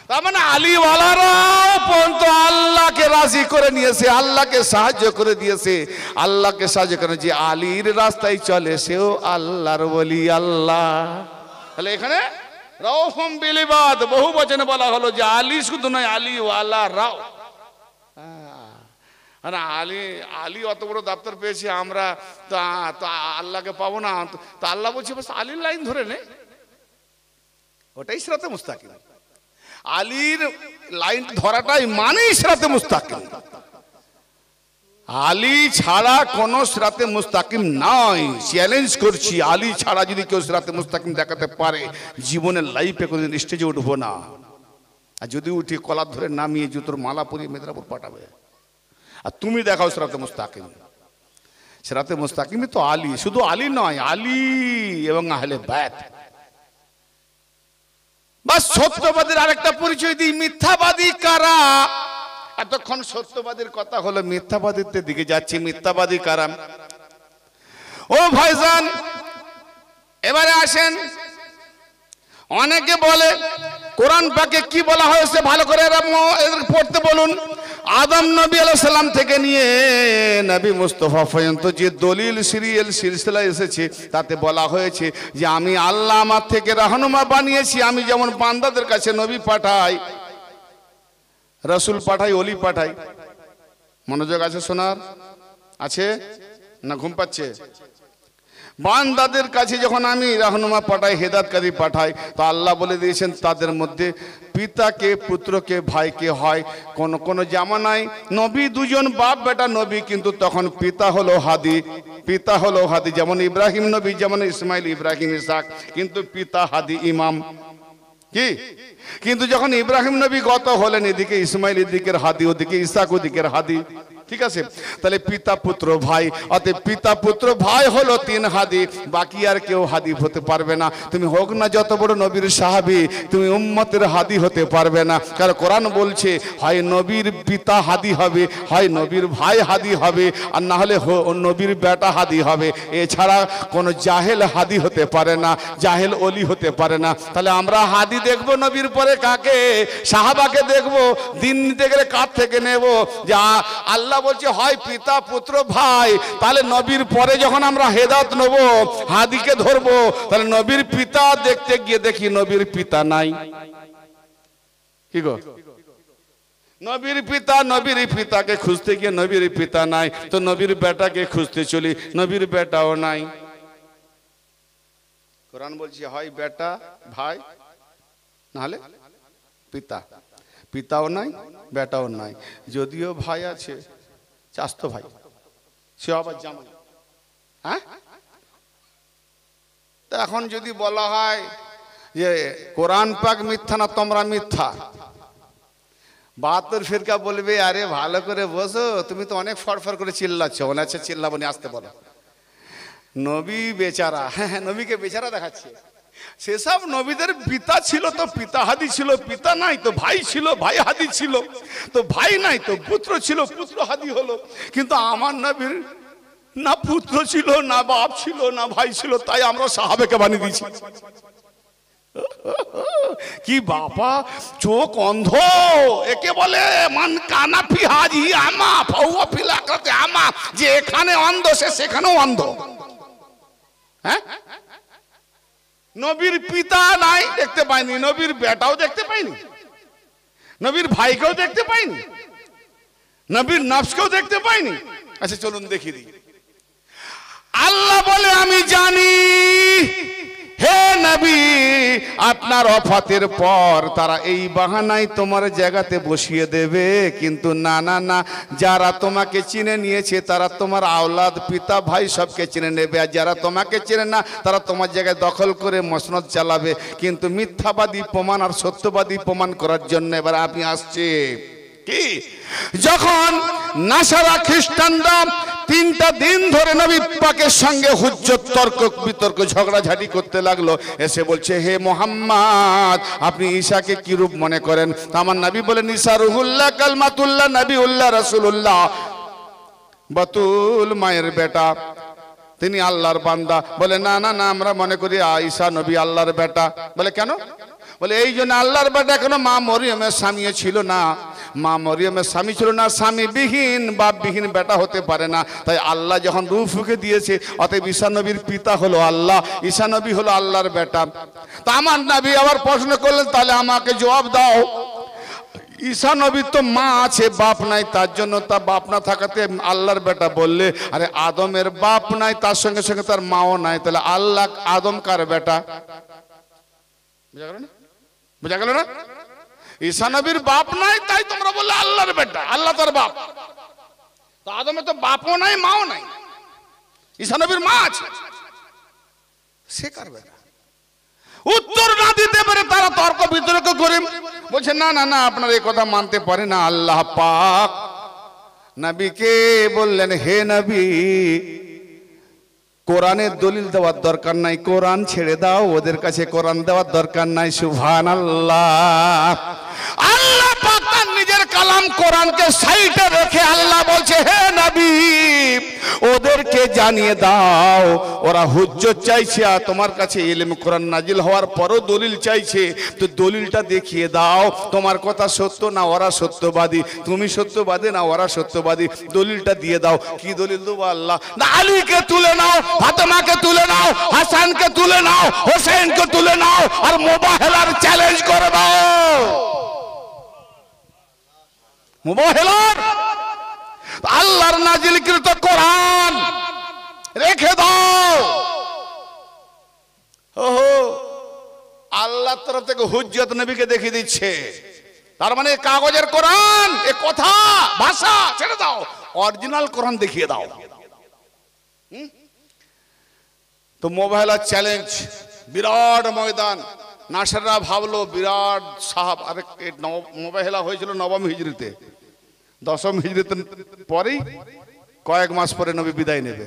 তার মানে আলীওয়ালারাও পর্যন্ত আল্লাহকে রাজি করে নিয়েছে, আল্লাহকে সাহায্য করে দিয়েছে। আল্লাহকে সাহায্য করে, যে আলীর রাস্তায় চলে সেও আল্লাহর ওলি। আল্লাহ তাহলে এখানে রাউফুম বিল ইবাদ বহু বচনে বলা হলো, যে আলী শুধু নয়, আলীওয়ালারাও। আলী অত বড় দপ্তর পেয়েছি আমরা, তো আল্লাহকে পাবো না? তো আল্লাহ বলছে বাস আলীর লাইন ধরে নে, ওটাই সিরাতে মুস্তাকিম। আলীর লাইন ধরাটাই মানে সিরাতে মুস্তাকিম। আলী ছাড়া কোন সিরাতে মুস্তাকিম নয়। চ্যালেঞ্জ করছি, আলী ছাড়া যদি কেউ সিরাতে মুস্তাকিম দেখাতে পারে, জীবনের লাইফে কোনদিন স্টেজে উঠবো না। আর যদি উঠি কলার ধরে নামিয়ে জুতোর মালা পরিয়ে মেদিনীপুর পাঠাবে। আর তুমি দেখাও সিরাতে মুস্তাকিম। সিরাতে মুস্তাকিমই তো আলী, শুধু আলী নয়, আলী এবং আহলে বায়ত। বাস সত্যবাদীর আরেকটা পরিচয় দিই, মিথ্যাবাদী কারা? এতক্ষণ সত্যবাদীর কথা হলো, মিথ্যাবাদীর দিকে যাচ্ছি। মিথ্যাবাদী কারা? ও ভাইজান, এবারে আসেন। অনেকে বলে কোরআন পাকে কি বলা হয়েছে ভালো করে পড়তে বলুন। আদম নবী আলাইহিস সালাম থেকে নিয়ে নবী মুস্তাফা পর্যন্ত যে দলিল সিরিয়াল সিলসিলা এসেছে, তাতে বলা হয়েছে যে আমি আল্লাহ আমার থেকে রাহনুমা বানিয়েছি। আমি যেমন বান্দাদের কাছে নবী পাঠাই, রাসূল পাঠাই, ওলি পাঠাই। মনোযোগ আছে শোনার? আছে না ঘুম পাচ্ছে? বান্দাদের কাছে যখন আমি রাহনুমা পাঠাই, হেদায়েতকারী পাঠাই, তো আল্লাহ বলে দিয়েছেন তাদের মধ্যে পিতাকে পুত্রকে ভাইকে হয়। কোন কোন জামানায় নবী দুজন বাপ বেটা নবী, কিন্তু তখন পিতা হলো হাদি, পিতা হলো হাদি। যেমন ইব্রাহিম নবী, যেমন ইসমাইল, ইব্রাহিম, ইসহাক, কিন্তু পিতা হাদি ইমাম। কি? কিন্তু যখন ইব্রাহিম নবী গত হলেন, এদিকে ইসমাইল এদিকের হাদি, ওদিকে ইসহাক ওদিকের হাদি। ঠিক আছে? তাহলে পিতা পুত্র ভাই, অতএব পিতা পুত্র ভাই হলো 3 হাদি, বাকি আর কেউ হাদি হতে পারবে না। তুমি হোক না যত বড় নবীর সাহাবী, তুমি উম্মতের হাদি হতে পারবে না। কারণ কোরআন বলছে হয় নবীর পিতা হাদি হবে, হয় নবীর ভাই হাদি হবে, আর না হলে নবীর বেটা হাদি হবে। এছাড়া কোনো জাহেল হাদি হতে পারে না, জাহেল ওলি হতে পারে না। তাহলে আমরা হাদি দেখবো নবীর পরে কাকে? সাহাবাকে দেখবো। দিন নিতে গেলে কার থেকে নেব? যা আল্লাহ বলছে হয় পিতা পুত্র ভাই। তাহলে নবীর পরে যখন আমরা হেদায়েত নেব, হাদিকে ধরবো, তাহলে নবীর পিতা দেখতে গিয়ে দেখি নবীর পিতা নাই। কি গো? নবীর পিতা, নবীর পিতাকে খুঁজতে গিয়ে নবীর পিতা নাই, তো নবীর বেটাকে খুঁজতে চলি, নবীর বেটাও নাই। কোরআন বলছে হয় বেটা ভাই, নাহলে পিতা, পিতাও নাই বেটাও নাই, যদিও ভাই আছে চাস্তো ভাই, সে আবার জামাই। হ্যাঁ, তা এখন যদি বলা হয় যে কোরআন পাক মিথ্যা না তোমরা মিথ্যা, 72 ফিরকা বলবে আরে ভালো করে বসো, তুমি তো অনেক ফড়ফড় করে চিল্লাচ্ছ। আচ্ছা চিল্লাবো নি, আসতে বলো। নবী বেচারা, হ্যাঁ নবীকে বেচারা দেখাচ্ছে। সেসব নবীদের পিতা ছিল তো পিতা হাদি ছিল, পিতা নাই তো ভাই ছিল, ভাই হাদি ছিল, তো ভাই নাই তো পুত্র ছিল, পুত্র হাদি হলো। কিন্তু আমার নবীর না পুত্র ছিল, না বাপ ছিল, না ভাই ছিল, তাই আমরা সাহাবেকে বানিয়ে দিয়েছি। কি বাবা, চোখ অন্ধ, একে বলে মান কানা ফি হাজি আমা ফাহুয়া ফিল আখিরাতি আমা, যে এখানে অন্ধ সে সেখানেও অন্ধ। হ্যাঁ, নবীর পিতা নাই দেখতে পাইনি, নবীর বেটাও দেখতে পাইনি, নবীর ভাইকেও দেখতে পাইনি, নবীর নফসকেও দেখতে পাইনি। আচ্ছা চলুন দেখি দিই। আল্লাহ বলে আমি জানি হে নবী, আপনার ওফাতের পর তারা এই বাহানায় তোমার জায়গাতে বসিয়ে দেবে, কিন্তু না না না, যারা তোমাকে চিনে নিয়েছে তারা তোমার আওলাদ পিতা ভাই সবকে চিনে নেবে, আর যারা তোমাকে চিনে না তারা তোমার জায়গায় দখল করে মসনদ চালাবে। কিন্তু মিথ্যাবাদী প্রমাণ আর সত্যবাদী প্রমাণ করার জন্য এবার আপনি আসছে কি, যখন নাসারা খ্রিস্টানরা 3টা দিন ধরে নবী পাকের সঙ্গে হুজ্জত তর্ক বিতর্ক ঝগড়াঝাটি করতে লাগলো, এসে বলছে হে মোহাম্মদ আপনি ঈসাকে কি রূপ মনে করেন? আমার নবী বলেন ঈসা রুহুল্লাহ কালমাতুল্লাহ নবিউল্লাহ রাসূলুল্লাহ, বাতুল মায়ের বেটা, তিনি আল্লাহর বান্দা। বলে না না না, আমরা মনে করি ঈসা নবী আল্লাহর বেটা। বলে কেন? বলে এই জন্য আল্লাহর বেটা কেন, মা মরিয়মের স্বামী ছিল না, মা মরিয়মের স্বামী ছিল না, স্বামীবিহীন বাপবিহীন বেটা হতে পারে না। তাই আল্লাহ যখন রূহ ফুঁকে দিয়েছে, অতএব ঈসা নবীর পিতা হলো আল্লাহ, ঈসা নবী হলো আল্লাহর বেটা। তা আমার নবী আবার প্রশ্ন করলেন তাহলে আমাকে জবাব দাও, ঈসা নবীর তো মা আছে বাপ নাই, তার জন্য তার বাপ না থাকাতে আল্লাহর বেটা বললে, আরে আদমের বাপ নাই তার সঙ্গে সঙ্গে তার মাও নাই, তাহলে আল্লাহ আদম কার বেটা? বুঝা গেল না? বুঝা গেল না? ঈসা নবীর বাপ নাই তাই তোমরা বললে আল্লাহর বেটা, আল্লাহ তার বাপ। তো আদমের তো বাপও নাই মাও নাই, ঈসা নবীর মা আছে, সে কার বেটা? উত্তর না দিতে পারে তারা তর্ক বিতর্ক করে বলছে না না না, আপনারা এই কথা মানতে পারে না। আল্লাহ পাক নবীকে বললেন হে নবী, কোরআনের দলিল দেওয়ার দরকার নাই, কোরআন ছেড়ে দাও, ওদের কাছে কোরআন দেওয়ার দরকার নাই। সুবহানাল্লাহ। আল্লাহ পাক তার নিজের কালাম কোরআনকে সাইডে রেখে আল্লাহ বলছে হে নবী ওদেরকে জানিয়ে দাও, ওরা হুজ্জত চাইছে আর তোমার কাছে ইলম কোরআন নাজিল হওয়ার পরও দলিল চাইছে, তো দলিলটা দেখিয়ে দাও, তোমার কথা সত্য না ওরা সত্যবাদী, তুমি সত্যবাদী না ওরা সত্যবাদী, দলিলটা দিয়ে দাও। কি দলিল দেবো? আল্লাহ না আলীকে তুলে নাও, ফাতেমাকে তুলে নাও, হাসানকে তুলে নাও, হোসেনকে তুলে নাও, আর মুবাহিলার চ্যালেঞ্জ করে দাও। মুবাহিলার আল্লাহর নাজিলকৃত কোরআন রেখে দাও। ওহো, আল্লাহর তরফ থেকে হুজ্জত নবীকে দেখিয়ে দিচ্ছে, তার মানে কাগজের কোরআন এ কথা ভাষা ছেড়ে দাও, অরিজিনাল কোরআন দেখিয়ে দাও। তো মোবাইলার চ্যালেঞ্জ, বিরাট ময়দান। নাসাররা ভাবলো বিরাট সাহাব, আরে মোবাইলা হয়েছিল 9ম হিজরিতে, 10ম হিজরিতে পরেই কয়েক মাস পরে নবী বিদায় নেবে,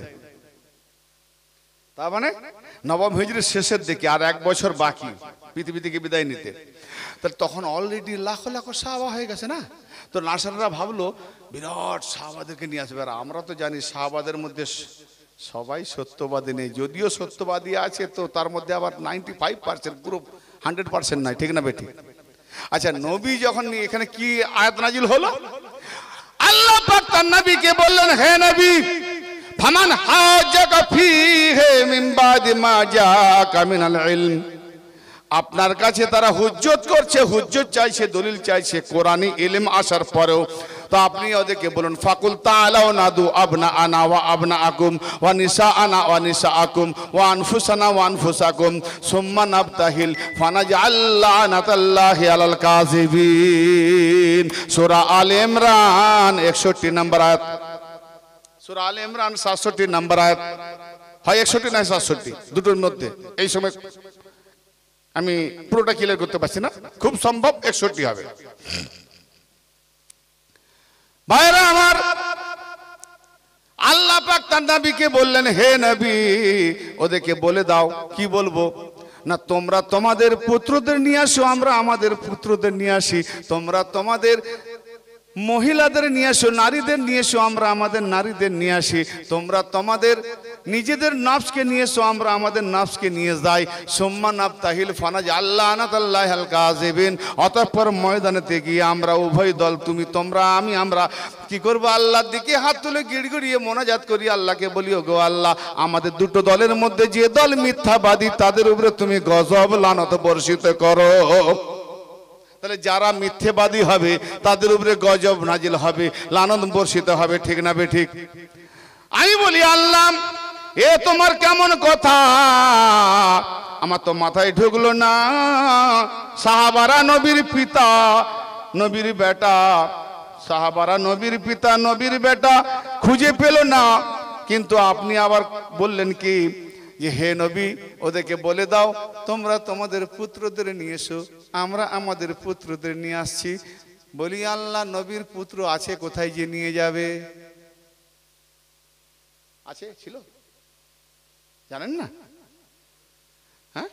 তার মানে 9ম হিজরির শেষের দিকে, আর 1 বছর বাকি পৃথিবী থেকে বিদায় নিতে। তাহলে তখন অলরেডি লাখো লাখো সাহাবা হয়ে গেছে না। তো নাসাররা ভাবলো বিরাট সাহাবাদেরকে নিয়ে আসবে। আর আমরা তো জানি সাহাবাদের মধ্যে সবাই সত্যবাদী নেই, যদিও সত্যবাদী আছে তো তার মধ্যে আবার 95%, পুরো 100% নাই, ঠিক না বেঠিক? আচ্ছা, নবী যখন এখানে কি আয়াত নাজিল হলো, আল্লাহ পাক তার নবীকে বললেন হে নবী ফামান হাজাকা ফীহি মিন বাদি মা জাআকা মিনাল ইলম, আপনার কাছে তারা হুজ্জত করছে, হুজ্জত চাইছে, দলিল চাইছে কোরআনী ইলম আসার পরেও, তো আপনি ওদেরকে বলুন ফাকুল তাআলাউ নাদু আবনা আনা ওয়া আবনা আকুম ওয়া নিসা আনা ওয়া নিসা আকুম ওয়া আনফুসানা ওয়া আনফুসাকুম সুম্মা নাবতাহিল ফানাজআল লানাতাল্লাহি আলাল কাযিবিন। সূরা আলে ইমরান 61 নম্বর আয়াত। সূরা আলে ইমরান 67 নম্বর আয়াত, হয় 61 না 67 দুটোর মধ্যে। এই সময় আমি পুরোটা ক্লিয়ার করতে পারছি না, খুব সম্ভব 61 হবে। ভাইরা আমার, আল্লাহ পাক তার নবীকে বললেন, হে নবী ওদেরকে বলে দাও। কি বলবো? না তোমরা তোমাদের পুত্রদের নিয়ে আসো, আমরা আমাদের পুত্রদের নিয়ে আসি। তোমরা তোমাদের মহিলাদের নিয়ে আসো, নারীদের নিয়ে এসো, আমরা আমাদের নারীদের নিয়ে আসি। তোমরা তোমাদের নিজেদের নফসকে নিয়ে এসো, আমরা আমাদের নফসকে নিয়ে যাই। সুম্মা নাবতাহিল ফানাজআল লানাতাল্লাহিল কাযিবিন। অতঃপর ময়দানেতে গিয়ে আমরা উভয় দল, তুমি তোমরা আমি, আমরা কি করব? আল্লাহর দিকে হাত তুলে গিড়গিড়িয়ে মোনাজাত করি, আল্লাহকে বলি, ও গো আল্লাহ, আমাদের দুটো দলের মধ্যে যে দল মিথ্যাবাদী তাদের উপরে তুমি গজব লানত বর্ষিত করো। তাহলে যারা মিথ্যেবাদী হবে তাদের উপরে গজব নাজিল হবে, লানত বর্ষিত হবে, ঠিক না বেঠিক? আমি বলি, আল্লাহ এ তোমার কেমন কথা? আমার তো মাথায় ঢুকলো না। সাহাবারা নবীর পিতা, নবীর বেটা, সাহাবারা নবীর পিতা, নবীর বেটা খুঁজে পেল না। কিন্তু আপনি আবার বললেন কি যে হে নবী ওদেরকে বলে দাও তোমরা তোমাদের পুত্রদের নিয়ে এসো, আমরা আমাদের পুত্রদের নিয়ে আসছি। বলি, আল্লাহ নবীর পুত্র আছে কোথায় যে নিয়ে যাবে? আছে, ছিল, জানেন না? হ্যাঁ,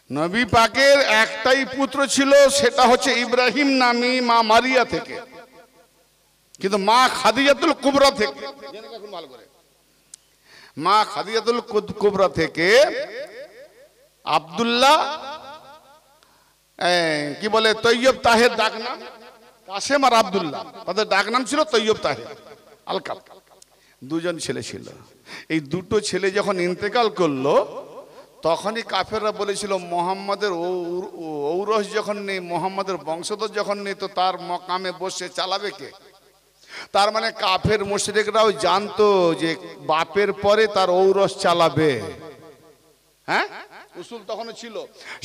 নবী পাকের একটাই পুত্র ছিল, সেটা হচ্ছে ইব্রাহিম নামী মা মারিয়া থেকে, কিন্তু মা খাদিজাতুল কুবরা থেকে, মা খাদিজাতুল কুবরা থেকে আব্দুল্লাহ কি বলে তৈয়ব তাহের ডাক নাম, কাসেম আর আব্দুল্লাহ, তাদের ডাক নাম ছিল তৈয়ব তাহের আলকাব। দুজন ছেলে ছিল। এই দুটো ছেলে যখন ইন্তেকাল করলো তখনই কাফেররা বলেছিল মোহাম্মদের ঔরস যখন নেই, মোহাম্মদের বংশধর যখন নেই, তো তার মকামে বসে চালাবে কে? তার মানে কাফের মুশরিকরাও জানতো যে বাপের পরে তার ঔরস চালাবে। হ্যাঁ, উসুল তখনও ছিল।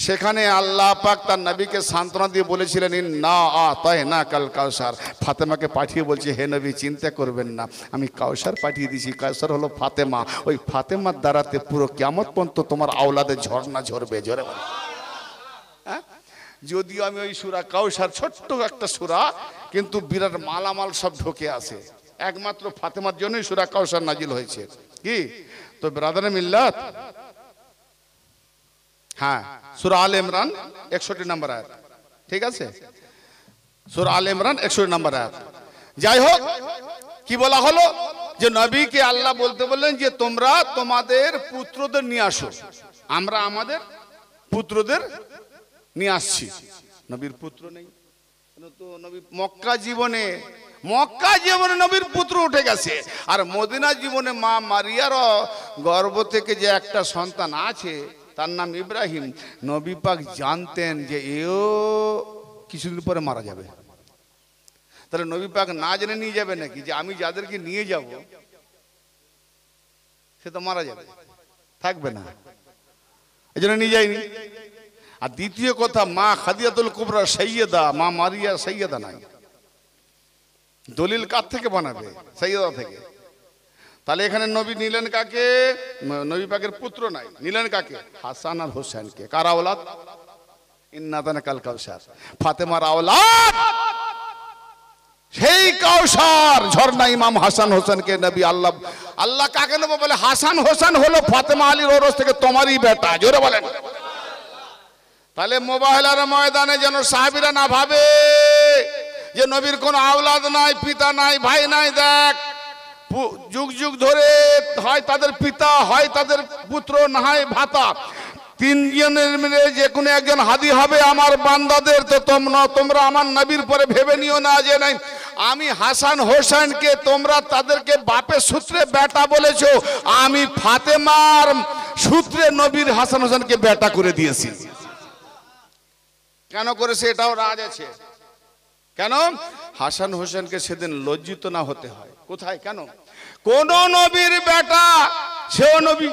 সেখানে আল্লাহ পাক তার নবীকে সান্ত্বনা দিয়ে বলেছিলেন, ইন্না আতাইনা কাল কাউসার। ফাতেমাকে পাঠিয়ে বলছে, হে নবী চিন্তা করবেন না, আমি কাউসার পাঠিয়ে দিয়েছি। কাউসার হলো ফাতেমা, ওই ফাতেমার দ্বারাতে পুরো কিয়ামত পর্যন্ত তোমার আওলাদের ঝর্ণা ঝরবে। জোরে বলে। হ্যাঁ, যদিও আমি ওই সূরা কাউসার ছোট্ট একটা সূরা, কিন্তু বিরাট মালামাল সব ঢোকে আছে। একমাত্র ফাতেমার জন্যই সূরা কাউসার নাজিল হয়েছে। কি তো ব্রাদারে মিল্লাত? হ্যাঁ, সূরা আলে ইমরান 61 নম্বর আয়াত, ঠিক আছে? সূরা আলে ইমরান 61 নম্বর আয়াত। যাই হোক, কি বলা হলো যে নবীকে আল্লাহ বলতে বললেন যে তোমরা তোমাদের পুত্রদের নিয়ে আসো, আমরা আমাদের পুত্রদের নিয়ে আসছি। নবীর পুত্র নেই তো নবী মক্কা জীবনে নবীর পুত্র উঠে গেছে। আর মদিনা জীবনে মা মারিয়ার গর্ভ থেকে যে একটা সন্তান আছে তার নাম ইব্রাহিম, নবী পাক জানতেন যে এও কিছুদিন পরে মারা যাবে। তাহলে নবী পাক না জেনে নিয়ে যাবে নাকি যে আমি যাদেরকে নিয়ে যাব সে তো মারা যাবে, থাকবে না, এই জন্য নিয়ে যায়নি। আর দ্বিতীয় কথা, মা খাদিজাতুল কুবরা সৈয়দা, মা মারিয়া সৈয়দা নাই। দলিল কার থেকে বানাবে? সৈয়দা থেকে। তাহলে এখানে নবী নিলেন কাকে? নবী পাকের পুত্র নাই, নিলেন কাকে? হাসান আর হোসেনকে। কার আওলাদ? ইন্নাতানা কাল কাউসার, ফাতেমার আওলাদ। সেই কাউসার ঝর্ণা ইমাম হাসান হোসেনকে নবী আল্লাহ কাকে নেবো বলে? হাসান হোসেন হলো ফাতেমা আলীর ওরস থেকে তোমারই বেটা। জোরে বলেন। তাহলে মোবাইলার ময়দানে যেন সাহাবীরা না ভাবে যে নবীর কোনো আওলাদ নাই, পিতা নাই, ভাই নাই। দেখ, যুগ যুগ ধরে হয় তাদের পিতা, হয় তাদের পুত্র, না হয় ভাতা, তিনজনের মিলে যে কোনো একজন হাদি হবে আমার বান্দাদের। তো তোমরা আমার নবীর পরে ভেবে নিও না যে নাই আমি হাসান হোসেনকে তোমরা তাদেরকে বাপের সূত্রে বেটা বলেছো, আমি ফাতেমার সূত্রে নবীর হাসান হোসেনকে বেটা করে দিয়েছি। কেন করেছে এটাও রাজ আছে। কেন? হাসান হোসেনকে সেদিন লজ্জিত না হতে হয়। কোথায়? কেন? কোন নবীর বেটা, সেও নবী।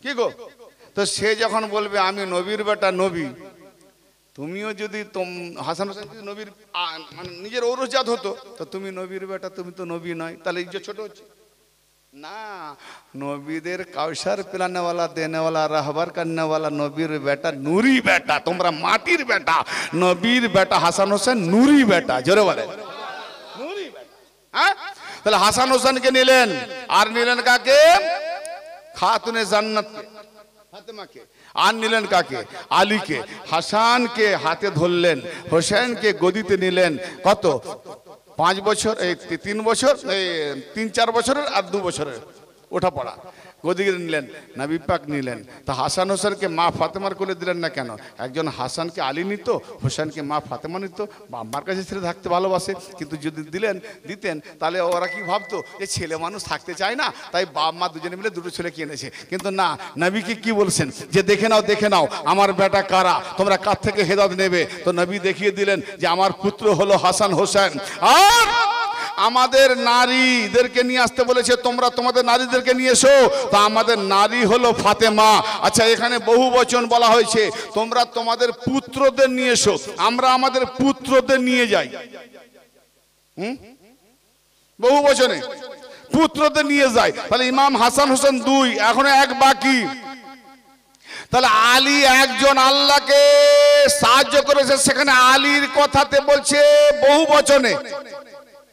কি গো, তো সে যখন বলবে আমি নবীর বেটা, নবী, তুমিও যদি হাসান হোসেন যদি নবীর মানে নিজের ঔরসজাত হতো, তো তুমি নবীর বেটা, তুমি তো নবী নয়, তাহলে ইজ্জত ছোট হচ্ছে না। নবীদের কাউসার পিলানেওয়ালা, দেনেওয়ালা, রাহবার কান্নেওয়ালা নবীর বেটা, নুরি বেটা। তোমরা মাটির বেটা, নবীর বেটা হাসান হোসেন নুরি বেটা। জোরে বলে নুরি বেটা। হ্যাঁ, তাহলে হাসান হোসেনকে নিলেন, আর নিলেন কাকে? খাতুনে জান্নাত ফাতেমাকে। আর নিলেন কাকে? আলীকে। হাসানকে হাতে ধরলেন, হোসেনকে গদিতে নিলেন। কত? 5 বছর, 3 বছর, 3-4 বছরের আর 2 বছরের ওঠা পড়া গদিকে নিলেন, নবী পাক নিলেন। তা হাসান হোসেনকে মা ফাতেমার কোলে দিলেন না কেন? একজন হাসানকে আলী নিত, হোসেনকে মা ফাতেমা নিত। আম্মার কাছে ছেলে থাকতে ভালোবাসে, কিন্তু যদি দিতেন তাহলে ওরা কি ভাবতো যে ছেলে মানুষ থাকতে চায় না, তাই বাপ মা দুজনে মিলে দুটো ছেলে কিনেছে। কিন্তু না, নবীকে কি বলছেন যে দেখে নাও আমার বেটা কারা, তোমরা কার থেকে হেদায়েত নেবে। তো নবী দেখিয়ে দিলেন যে আমার পুত্র হলো হাসান হোসেন। আর আমাদের নারীদেরকে নিয়ে আসতে বলেছে, তোমরা তোমাদের নারীদেরকে নিয়ে এসো। তা আমাদের নারী হলো ফাতেমা। আচ্ছা, এখানে বহু বচন বলা হয়েছে, তোমরা তোমাদের পুত্রদের নিয়ে এসো, আমরা আমাদের পুত্রদের নিয়ে যাই। বহু বচনে পুত্রদের নিয়ে যায়। তাহলে ইমাম হাসান হোসেন 2, এখনো 1 বাকি। তাহলে আলী একজন আল্লাহকে সাহায্য করেছে, সেখানে আলীর কথাতে বলছে বহু বচনে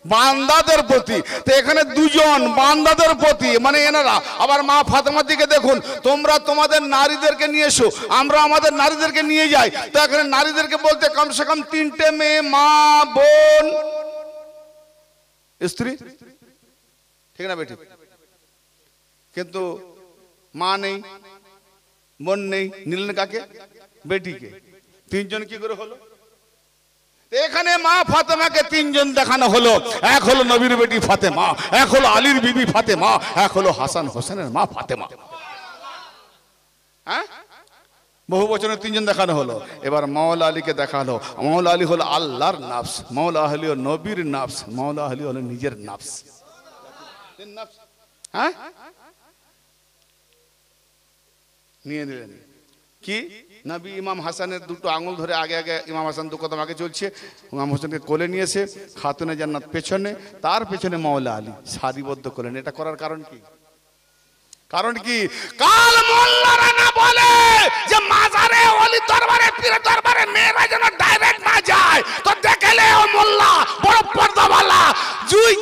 বান্দাদের প্রতি। তো এখানে 2 জন বান্দাদের প্রতি, মানে এনারা। আবার মা ফাতেমার দিকে দেখুন, তোমরা তোমাদের নারীদেরকে নিয়ে এসো, আমরা আমাদের নারীদেরকে নিয়ে যাই। তো এখানে নারীদেরকে বলতে কমসে কম 3টে মেয়ে, মা, বোন, স্ত্রী, ঠিক না বেটি? কিন্তু মা নেই, বোন নেই, নিলেন কাকে? বেটিকে। 3 জন কি করে হলো? এখানে মা ফাতেমাকে 3 জন দেখানো হলো। এক হলো নবীর বেটি ফাতেমা, এক হলো আলীর বিবি ফাতেমা, এক হলো হাসান হোসেনের মা ফাতেমা। হ্যাঁ, বহু বচনে 3 জন দেখানো হলো। এবার মাওলা আলীকে দেখালো। মাওলা আলী হলো আল্লাহর নাফস, মাওলা আলী হলো নবীর নাফস, মাওলা আলী হলো নিজের নাফস। হ্যাঁ, নিয়ে নিলেন কি? নবী ইমাম হাসানের 2টো আঙুল ধরে আগে ইমাম হাসান 2 কদম আগে চলছে, ইমাম হোসেনকে কোলে নিয়েছে, খাতুনে জান্নাত পেছনে, তার পেছনে মাওলা আলী সারিবদ্ধ করলেন। এটা করার কারণ কি? কারণ কি? কাল মোল্লারা না বলে যে মাজারে, ওলি দরবারে, পীর দরবারে মেয়েরা যেন ডাইরেক্ট না যায়। তো দেখলে ও মোল্লা বড় পর্দাওয়ালা,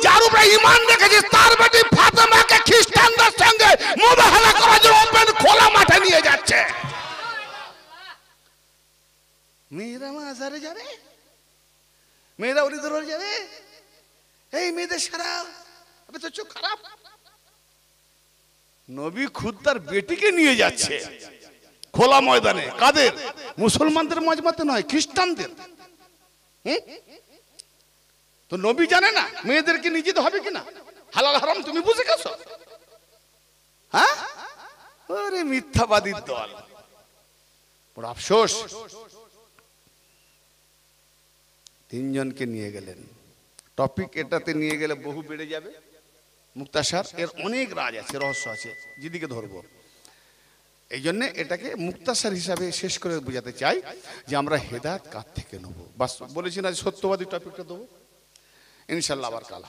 যার উপরে ঈমান রেখেছিস, তার বেটি ফাতেমাকে খ্রিস্টানদের সঙ্গে মুবাহালা করার জন্য ওপেন খোলা মাঠে নিয়ে যাচ্ছে। মেয়েরা মাজারে যাবে, মেয়েরা ওলি দরবারে যাবে, এই মেয়েদের সারা তো চোখ খারাপ। নবী খুদ তার বেটিকে নিয়ে যাচ্ছে খোলা ময়দানে। কাদের? মুসলমানদের মজমাতে নয়, খ্রিস্টানদের। তো নবী জানে না মেয়েদেরকে নিয়ে যেতে হবে কিনা, হালাল হারাম তুমি বুঝে গেছো? হ্যাঁ, ওরে মিথ্যাবাদীর দল, বড় আফসোস। 3 জনকে নিয়ে গেলেন। টপিক এটাতে নিয়ে গেলে বহু বেড়ে যাবে। মুক্তাসার এর অনেক রাজ আছে, রহস্য আছে, যেদিকে ধরবো। এই জন্য এটাকে মুক্তাসার হিসাবে শেষ করে বোঝাতে চাই যে আমরা হেদায়েত কার থেকে নেব। বাস বলেছি না, সত্যবাদী টপিকটা দেবো ইনশাল্লাহ আবার কাল।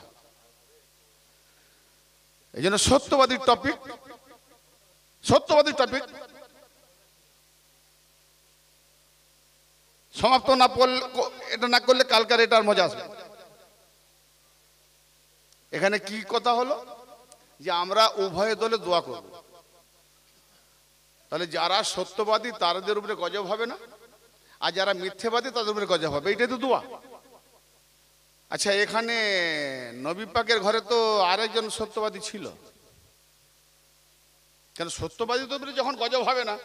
এই জন্য সত্যবাদী টপিক সমাপ্ত না করলে, এটা না করলে কালকার এটার মজা আসবে। এখানে কি কথা হলো যে আমরা উভয় দলে দোয়া করব। তাহলে যারা সত্যবাদী তাদের উপরে গজব হবে না, আর যারা মিথ্যেবাদী তাদের উপরে গজব হবে, এটাই তো দোয়া। আচ্ছা, এখানে নবী পাকের ঘরে তো আরেকজন সত্যবাদী ছিল, কেন সত্যবাদী তো যখন গজব হবে না,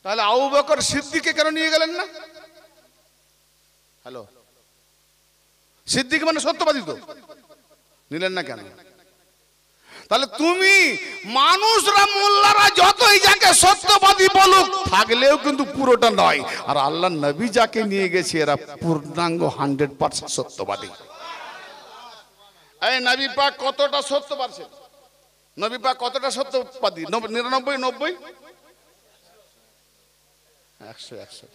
তাহলে আবু বকর সিদ্দিককে কেন নিয়ে গেলেন না? হ্যালো, সিদ্দিক মানে সত্যবাদী তো, নিলেন না কেন? তাহলে তুমি মানুষরা মোল্লারা যতই যাকে সত্যবাদী বলুক থাকলেও কিন্তু পুরোটা নয়। আর আল্লাহ নবী যাকে নিয়ে গেছে এরা পূর্ণাঙ্গ 100% সত্যবাদী। এই নবী পাক কতটা সত্য পারছেন? নবী পাক কতটা সত্যবাদী? 99, 90, 100।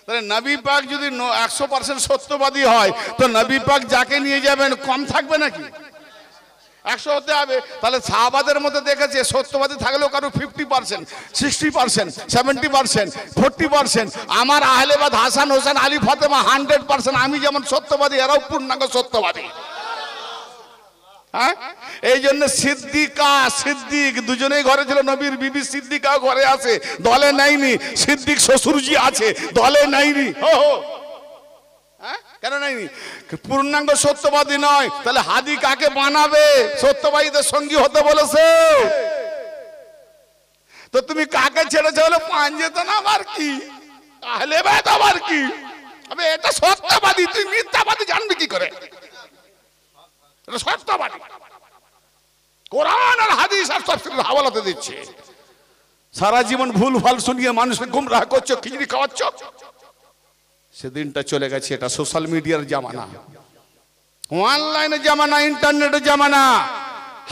তাহলে নবী পাক যদি 100% সত্যবাদী হয় তো নবী পাক যাকে নিয়ে যাবেন কম থাকবে নাকি? 100 হতে হবে। তাহলে সাহাবাদের মধ্যে দেখেছে সত্যবাদী থাকলেও কারো 50%, 60%, 70%, 40%। আমার আহলে বাদ হাসান হোসেন আলী ফাতেমা 100%। আমি যেমন সত্যবাদী এরাও পূর্ণাঙ্গ সত্যবাদী। হ্যাঁ, এই জন্য সিদ্দিকা সিদ্দিক দুজনেই ঘরে ছিল। নবীর বিবি সিদ্দিকা ঘরে আছে, দলে নাইনি। সিদ্দিক শ্বশুরজি আছে, দলে নাইনি। কেন নাইনি? পূর্ণাঙ্গ সত্যবাদী নয়। তাহলে হাদি কাকে বানাবে? সত্যবাদীদের সঙ্গী হতে বলেছে। তো তুমি কাকে ছেড়েছে? হলো পাঞ্জেতন। আবার কি আহলে বাইত? আবার কি? আবে এটা সত্যবাদী, তুই মিথ্যাবাদী জানবি কি করে? এটা সত্যবাদী। কোরআন আর হাদিস আর তাফসীরের হাওয়ালাতে দিচ্ছে। সারা জীবন ভুল ভাল শুনিয়ে মানুষকে গুমরাহ করছো, খিচড়ি খাওয়াচ্ছ। সেদিনটা চলে গেছে। এটা সোশ্যাল মিডিয়ার জামানা, অনলাইনের জামানা, ইন্টারনেটের জামানা।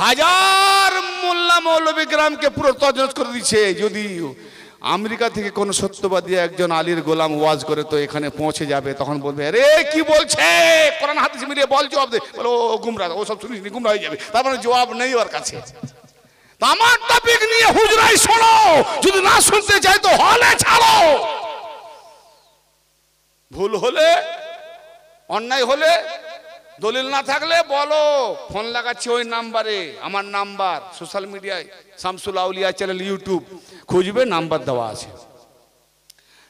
হাজার মোল্লা মৌলবী গ্রামকে পুরো তজনজ করে দিচ্ছে। যদি আমেরিকা থেকে কোন সত্যবাদী একজন আলীর গোলাম ওয়াজ করে তো এখানে পৌঁছে যাবে, তখন বলবে আরে কি বলছে, কোরআন হাদিস মিলিয়ে বল, জবাব দে। বলো ও গুমরা, ও সব শুনিস নি, গুমরা হয়ে যাবে। তার মানে জবাব নেই ওর কাছে। আমার টপিক নিয়ে হুজরাই শোনো, যদি না শুনতে চাই তো হলে ছাড়ো। ভুল হলে, অন্যায় হলে, দলিল না থাকলে বলো। ফোন লাগাচ্ছি ওই নাম্বারে, আমার নাম্বার সোশ্যাল মিডিয়ায় শামসুল আউলিয়া চ্যানেল ইউটিউব খুঁজবে, নাম্বার দেওয়া আছে।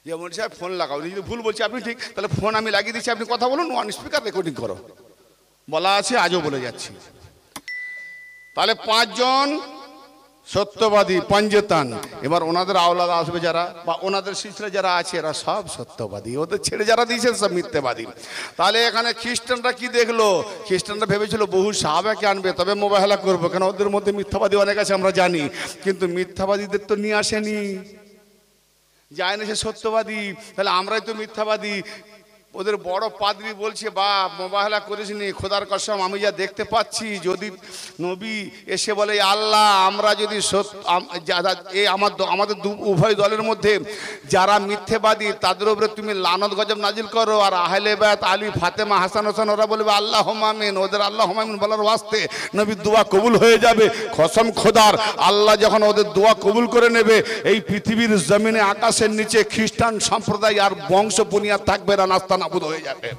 যে বলছি সাহেব ফোন লাগাও, যদি ভুল বলছি আপনি ঠিক, তাহলে ফোন আমি লাগিয়ে দিচ্ছি, আপনি কথা বলুন, ওয়ান স্পিকার রেকর্ডিং করো, বলা আছে, আজও বলে যাচ্ছি। তাহলে 5 জন সত্যবাদী পাঞ্জেতান। এবার ওনাদের আওলাদ আসবে যারা, বা ওনাদের সিলসিলা যারা আছে, এরা সব সত্যবাদী। ওদের ছেড়ে যারা দিয়েছে সব মিথ্যাবাদী। তাহলে এখানে খ্রিস্টানরা কি দেখলো? খ্রিস্টানরা ভেবেছিল বহু সাহাবাকে আনবে তবে মোবাহেলা করবো, কেন ওদের মধ্যে মিথ্যাবাদী অনেক আছে আমরা জানি। কিন্তু মিথ্যাবাদীদের তো নিয়ে আসেনি, যায় না সে সত্যবাদী। তাহলে আমরাই তো মিথ্যাবাদী। ওদের বড় পাদ্রী বলছে বা মোবাহেলা করিসনি, খোদার কসম আমি যা দেখতে পাচ্ছি, যদি নবী এসে বলে আল্লাহ আমরা যদি আমাদের উভয় দলের মধ্যে যারা মিথ্যেবাদী তাদের উপরে তুমি লানত গজব নাজিল করো, আর আহলে বাইত আলী ফাতেমা হাসান হোসেন ওরা বলবে আল্লাহুম্মা আমিন, ওদের আল্লাহুম্মা আমিন বলার ওয়াস্তে নবীর দোয়া কবুল হয়ে যাবে। কসম খোদার, আল্লাহ যখন ওদের দোয়া কবুল করে নেবে, এই পৃথিবীর জমিনে আকাশের নিচে খ্রিস্টান সম্প্রদায় আর বংশ বুনিয়াদ থাকবে না, নাস্তা নাবুদ হয়ে যাবে,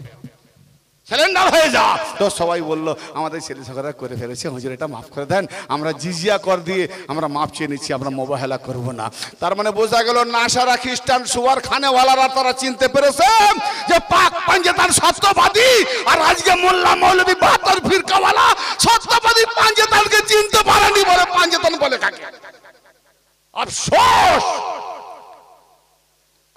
সিলিন্ডার হয়ে যা। তো সবাই বললো আমাদের ছেলে ছোকরা করে ফেলেছে, হুজুর এটা মাফ করে দেন, আমরা জিজিয়া কর দিয়ে আমরা মাফ চেয়ে নিচ্ছি, আমরা মোবাহেলা করব না। তার মানে বোঝা গেল নাসারা খ্রিস্টান সুয়ার খানেওয়ালারা তারা চিনতে পেরেছে যে পাক পাঞ্জেতান সত্যবাদী, আর আজকে মোল্লা মৌলবী 72 ফিরকাওয়ালা সত্যবাদী পাঞ্জেতানকে চিনতে পারেনি বলে পাঞ্জেতান বলে কাকে। আফসোস,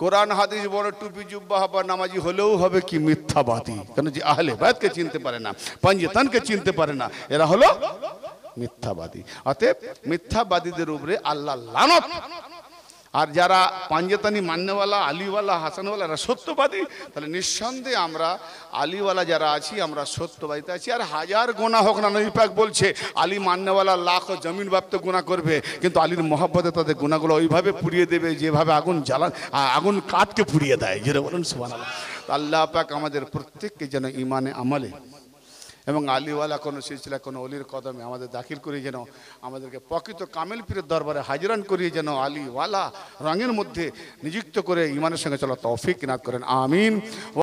কোরআন হাদিস বড় টুপি জুব্বা হাবা নামাজি হলেও হবে কি মিথ্যাবাদী, কেন যে আহলে বাইতকে চিনতে পারে না, পাঞ্জেতানকে চিনতে পারে না, এরা হলো মিথ্যাবাদী। অতএব মিথ্যাবাদীদের উপরে আল্লাহ লানত। আর যারা পাঞ্জেতানি মান্যওয়ালা, আলীওয়ালা, হাসানওয়ালা, এরা সত্যবাদী। তাহলে নিঃসন্দেহে আমরা আলীওয়ালা যারা আছি আমরা সত্যবাদীতে আছি। আর হাজার গোনা হোক না, নবী পাক বলছে আলী মান্যওয়ালা লাখ জমিন ব্যাপ্ত গুনাহ করবে, কিন্তু আলীর মহব্বতে তাদের গুনাহগুলো ওইভাবে পুড়িয়ে দেবে যেভাবে আগুন কাঠকে পুড়িয়ে দেয়। যেটা বলুন সুবহানাল্লাহ। আল্লাহ পাক আমাদের প্রত্যেককে যেন ইমানে আমলে এবং আলীওয়ালা কোনো সিলসিলা কোনো অলির কদমে আমাদের দাখিল করিয়ে যেন আমাদেরকে প্রকৃত কামেল পীরের দরবারে হাজিরান করিয়ে যেন আলীওয়ালা রঙের মধ্যে নিযুক্ত করে ইমানের সঙ্গে চলা তৌফিক ইনাত করেন, আমিন।